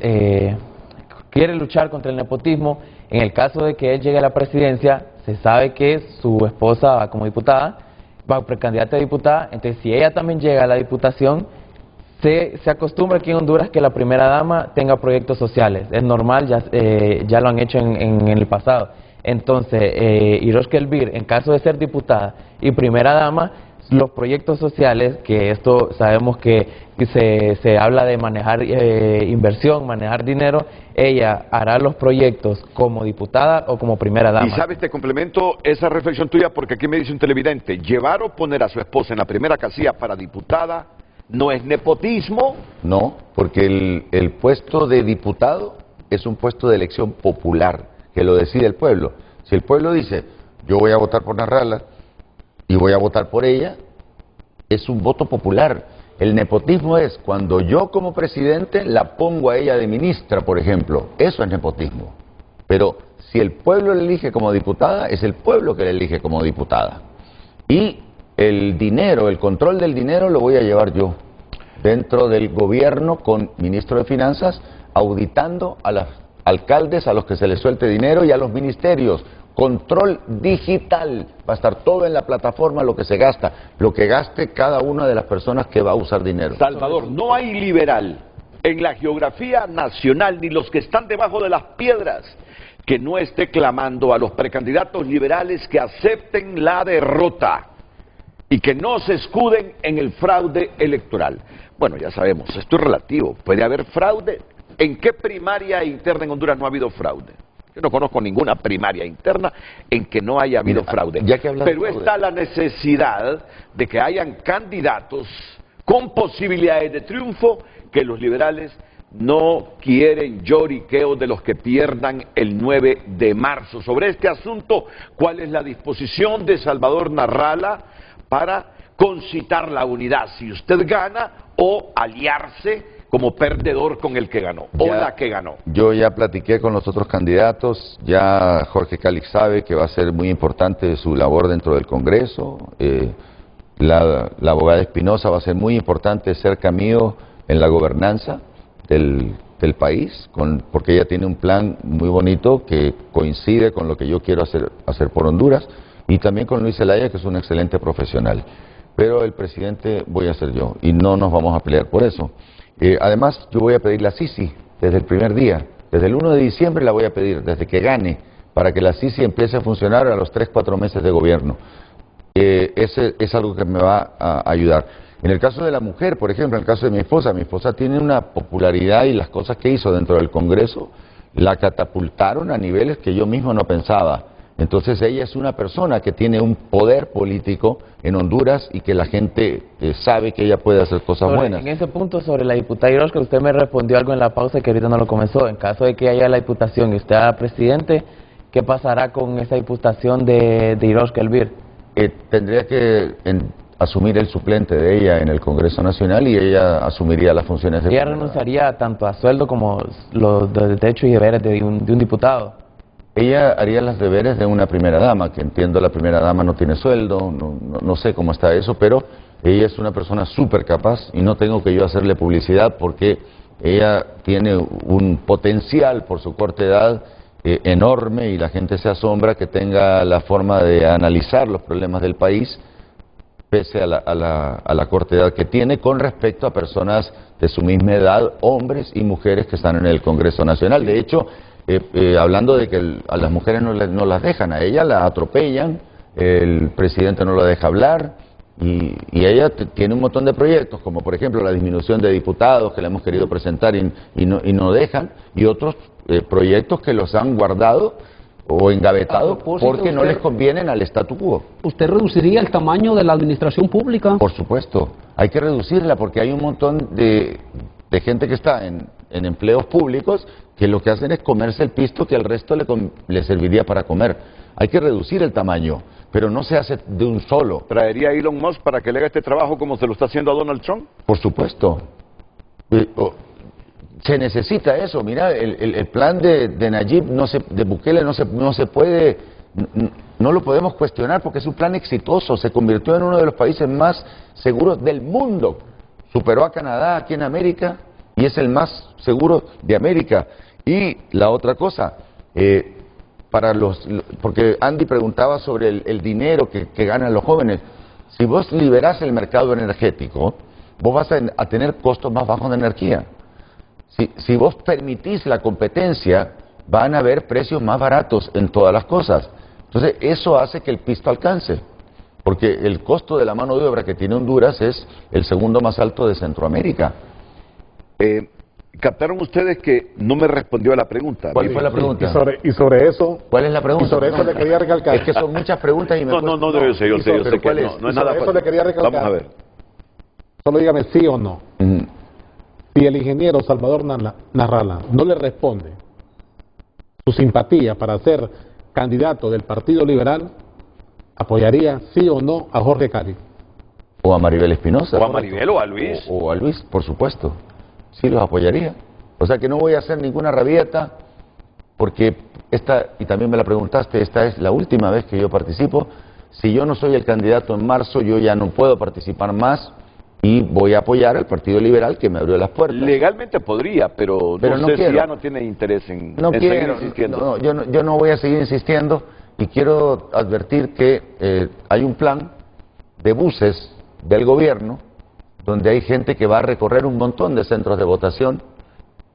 quiere luchar contra el nepotismo. En el caso de que él llegue a la presidencia, se sabe que su esposa va como diputada, va precandidata a diputada. Entonces, si ella también llega a la diputación, se acostumbra aquí en Honduras que la primera dama tenga proyectos sociales. Es normal, ya lo han hecho en el pasado. Entonces, Iroshka Elvir, en caso de ser diputada y primera dama, los proyectos sociales, que esto sabemos que se habla de manejar inversión, manejar dinero, ella hará los proyectos como diputada o como primera dama. Y sabes, te complemento esa reflexión tuya, porque aquí me dice un televidente: llevar o poner a su esposa en la primera casilla para diputada no es nepotismo. No, porque el puesto de diputado es un puesto de elección popular, que lo decide el pueblo. Si el pueblo dice, yo voy a votar por Narrala y voy a votar por ella, es un voto popular. El nepotismo es cuando yo como presidente la pongo a ella de ministra, por ejemplo. Eso es nepotismo. Pero si el pueblo la elige como diputada, es el pueblo que la elige como diputada. Y el dinero, el control del dinero lo voy a llevar yo dentro del gobierno con ministro de Finanzas, auditando a los alcaldes a los que se les suelte dinero y a los ministerios. Control digital, va a estar todo en la plataforma, lo que se gasta, lo que gaste cada una de las personas que va a usar dinero. Salvador, no hay liberal en la geografía nacional, ni los que están debajo de las piedras, que no esté clamando a los precandidatos liberales que acepten la derrota y que no se escuden en el fraude electoral. Bueno, ya sabemos, esto es relativo, puede haber fraude. ¿En qué primaria interna en Honduras no ha habido fraude? Yo no conozco ninguna primaria interna en que no haya habido fraude. Ya que hablas de Pero fraude, está la necesidad de que hayan candidatos con posibilidades de triunfo, que los liberales no quieren lloriqueos de los que pierdan el 9 de marzo. Sobre este asunto, ¿cuál es la disposición de Salvador Narrala para concitar la unidad si usted gana o aliarse como perdedor con el que ganó o la que ganó? Yo ya platiqué con los otros candidatos, ya Jorge Calix sabe que va a ser muy importante su labor dentro del Congreso, la abogada Espinosa va a ser muy importante cerca mío en la gobernanza del país, porque ella tiene un plan muy bonito que coincide con lo que yo quiero hacer por Honduras, y también con Luis Zelaya, que es un excelente profesional. Pero el presidente voy a ser yo, y no nos vamos a pelear por eso. Además, yo voy a pedir la Sisi desde el primer día, desde el 1 de diciembre la voy a pedir, desde que gane, para que la Sisi empiece a funcionar a los 3-4 meses de gobierno. Ese es algo que me va a ayudar. En el caso de la mujer, por ejemplo, en el caso de mi esposa tiene una popularidad y las cosas que hizo dentro del Congreso la catapultaron a niveles que yo mismo no pensaba. Entonces ella es una persona que tiene un poder político en Honduras y que la gente sabe que ella puede hacer cosas buenas. En ese punto sobre la diputada Iroshka, usted me respondió algo en la pausa que ahorita no lo comenzó. En caso de que haya la diputación y usted haga presidente, ¿qué pasará con esa diputación de Iroshka Elvir? Tendría que asumir el suplente de ella en el Congreso Nacional y ella asumiría las funciones de... ¿Ella renunciaría tanto a sueldo como los derechos y deberes de un diputado? Ella haría los deberes de una primera dama, que entiendo la primera dama no tiene sueldo, no sé cómo está eso, pero ella es una persona súper capaz y no tengo que yo hacerle publicidad porque ella tiene un potencial por su corta edad enorme y la gente se asombra que tenga la forma de analizar los problemas del país pese a la corta edad que tiene con respecto a personas de su misma edad, hombres y mujeres que están en el Congreso Nacional. De hecho, hablando de que a las mujeres no las dejan, a ella la atropellan, el presidente no la deja hablar y ella tiene un montón de proyectos, como por ejemplo la disminución de diputados que le hemos querido presentar y no dejan, y otros proyectos que los han guardado o engavetado porque no les convienen al statu quo. ¿Usted reduciría el tamaño de la administración pública? Por supuesto, hay que reducirla porque hay un montón de gente que está en empleos públicos que lo que hacen es comerse el pisto que al resto le serviría para comer. Hay que reducir el tamaño, pero no se hace de un solo. ¿Traería a Elon Musk para que le haga este trabajo como se lo está haciendo a Donald Trump? Por supuesto. Se necesita eso. Mira, el plan de Nayib, de Bukele, no se puede, no lo podemos cuestionar porque es un plan exitoso. Se convirtió en uno de los países más seguros del mundo. Superó a Canadá aquí en América y es el más seguro de América. Y la otra cosa, porque Andy preguntaba sobre el dinero que ganan los jóvenes. Si vos liberás el mercado energético, vos vas a tener costos más bajos de energía. Si vos permitís la competencia, van a haber precios más baratos en todas las cosas. Entonces, eso hace que el pisto alcance, porque el costo de la mano de obra que tiene Honduras es el segundo más alto de Centroamérica. Captaron ustedes que no me respondió a la pregunta. ¿Cuál fue la pregunta? Y sobre eso... ¿Cuál es la pregunta? Y sobre eso le quería recalcar. Es que son muchas preguntas y me... No debe ser, yo sé que no es nada fácil. Eso le quería recalcar. Vamos a ver. Solo dígame sí o no. Si el ingeniero Salvador Narrala no le responde su simpatía para ser candidato del Partido Liberal, ¿apoyaría sí o no a Jorge Calix? O a Maribel Espinosa. O a Maribel o a Luis. O a Luis, por supuesto. Sí los apoyaría. O sea que no voy a hacer ninguna rabieta porque y también me la preguntaste, esta es la última vez que yo participo. Si yo no soy el candidato en marzo, yo ya no puedo participar más. Y voy a apoyar al Partido Liberal que me abrió las puertas. Legalmente podría, pero no sé si ya no tiene interés en seguir insistiendo. Yo no voy a seguir insistiendo y quiero advertir que hay un plan de buses del gobierno donde hay gente que va a recorrer un montón de centros de votación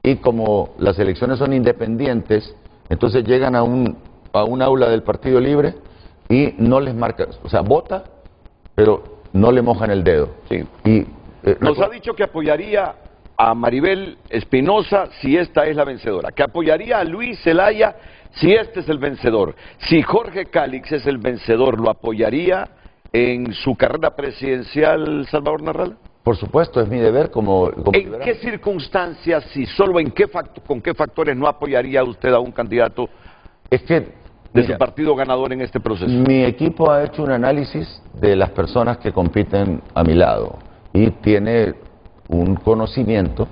y como las elecciones son independientes, entonces llegan a un aula del Partido Libre y no les marca, o sea, vota, pero no le mojan el dedo. Sí. Nos ha dicho que apoyaría a Maribel Espinosa si esta es la vencedora, que apoyaría a Luis Zelaya si este es el vencedor. Si Jorge Calix es el vencedor, ¿lo apoyaría en su carrera presidencial Salvador Narrala? Por supuesto, es mi deber como ¿En liberal. qué circunstancias, si solo con qué factores no apoyaría usted a un candidato? Es que de Mira, su partido ganador en este proceso? Mi equipo ha hecho un análisis de las personas que compiten a mi lado y tiene un conocimiento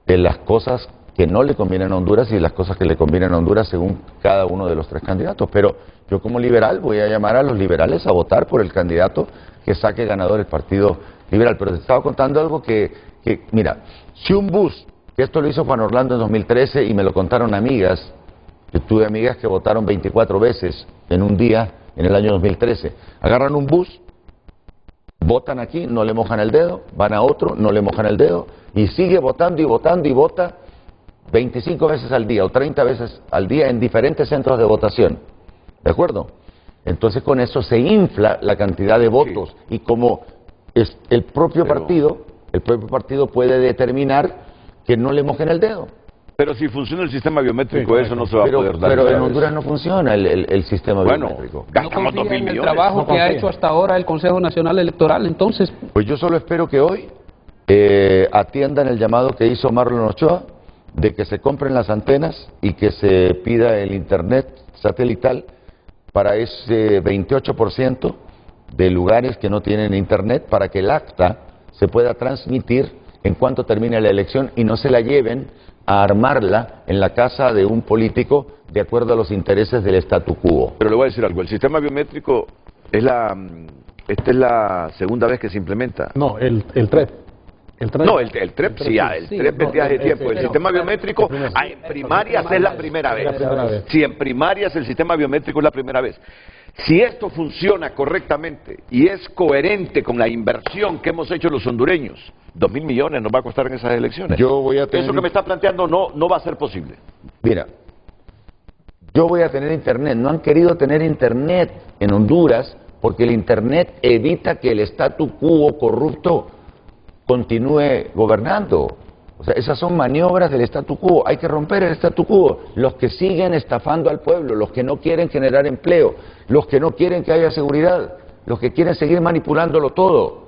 de las cosas que no le convienen a Honduras y las cosas que le convienen a Honduras según cada uno de los tres candidatos. Pero yo como liberal voy a llamar a los liberales a votar por el candidato que saque ganador el Partido Liberal. Pero te estaba contando algo que mira, si un bus, que esto lo hizo Juan Orlando en 2013 y me lo contaron amigas, yo tuve amigas que votaron 24 veces en un día en el año 2013, agarran un bus, votan aquí, no le mojan el dedo, van a otro, no le mojan el dedo, y sigue votando y votando y vota 25 veces al día o 30 veces al día en diferentes centros de votación. ¿De acuerdo? Entonces con eso se infla la cantidad de votos y como es el propio partido puede determinar que no le mojen el dedo. Pero si funciona el sistema biométrico, eso no se va a poder dar. Pero en Honduras no funciona el sistema biométrico. Gastamos ¿No confía 2.000 en el millones. trabajo que ha hecho hasta ahora el Consejo Nacional Electoral? Entonces, Pues yo solo espero que hoy atiendan el llamado que hizo Marlon Ochoa de que se compren las antenas y que se pida el internet satelital para ese 28% de lugares que no tienen internet para que el acta se pueda transmitir en cuanto termine la elección y no se la lleven a armarla en la casa de un político de acuerdo a los intereses del statu quo. Pero le voy a decir algo, el sistema biométrico esta es la segunda vez que se implementa. No, el TREP. No, el TREP sí, el TREP vendía hace tiempo. El sistema biométrico en primarias es la primera vez. Si en primarias el sistema biométrico es la primera vez. Si esto funciona correctamente y es coherente con la inversión que hemos hecho los hondureños, 2.000 millones nos va a costar en esas elecciones. Yo voy a tener... Eso que me está planteando no va a ser posible. Mira, yo voy a tener internet. No han querido tener internet en Honduras porque el internet evita que el statu quo corrupto continúe gobernando. O sea, esas son maniobras del statu quo. Hay que romper el statu quo. Los que siguen estafando al pueblo, los que no quieren generar empleo, los que no quieren que haya seguridad, los que quieren seguir manipulándolo todo.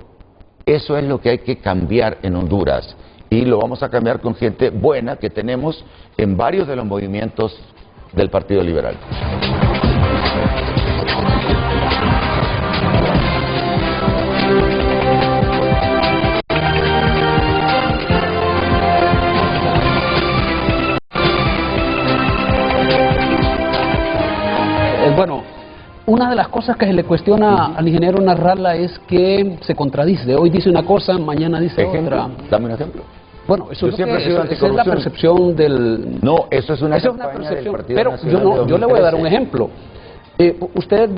Eso es lo que hay que cambiar en Honduras. Y lo vamos a cambiar con gente buena que tenemos en varios de los movimientos del Partido Liberal. bueno, una de las cosas que se le cuestiona al ingeniero Nasrallah es que se contradice. Hoy dice una cosa, mañana dice otra. Dame un ejemplo. Bueno, eso Yo siempre he sido esa es la percepción del... No, eso es una percepción, pero yo le voy a dar un ejemplo. Usted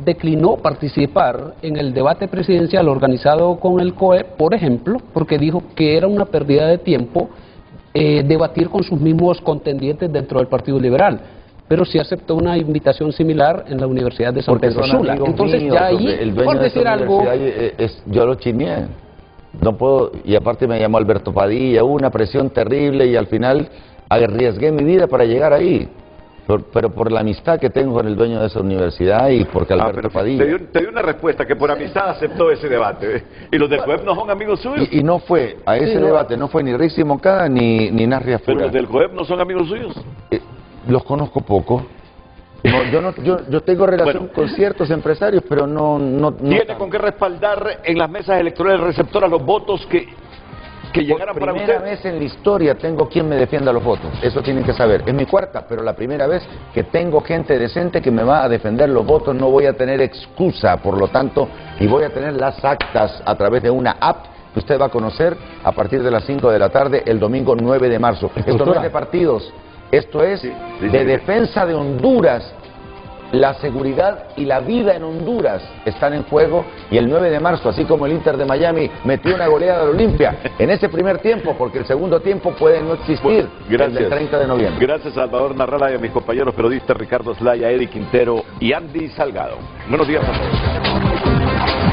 declinó participar en el debate presidencial organizado con el COE, por ejemplo, porque dijo que era una pérdida de tiempo debatir con sus mismos contendientes dentro del Partido Liberal. Pero sí aceptó una invitación similar en la Universidad de San Pedro Sula. Entonces míos, ya ahí, por decir algo... yo lo chismeé. No puedo, y aparte me llamó Alberto Padilla, hubo una presión terrible y al final arriesgué mi vida para llegar ahí. Pero por la amistad que tengo con el dueño de esa universidad y porque Alberto Padilla... Te dio una respuesta que por amistad aceptó ese debate. Y los del COEP no son amigos suyos. Y no fue, a ese debate no fue ni Rixi Moncada ni Narria Fura. Pero los del COEP no son amigos suyos. Los conozco poco. No, yo tengo relación con ciertos empresarios, pero no ¿Tiene con qué respaldar en las mesas electorales receptoras los votos que llegaran para usted? Por primera vez en la historia tengo quien me defienda los votos. Eso tienen que saber. Es mi cuarta, pero la primera vez que tengo gente decente que me va a defender los votos. No voy a tener excusa, por lo tanto, y voy a tener las actas a través de una app que usted va a conocer a partir de las 5 de la tarde el domingo 9 de marzo. Esto no es de partidos. Esto es de defensa de Honduras. La seguridad y la vida en Honduras están en juego y el 9 de marzo, así como el Inter de Miami metió una goleada de Olimpia en ese primer tiempo, porque el segundo tiempo puede no existir el 30 de noviembre. Gracias a Salvador Nasrallah y a mis compañeros periodistas Ricardo Slaya, Eddie Quintero y Andy Salgado. Buenos días a todos.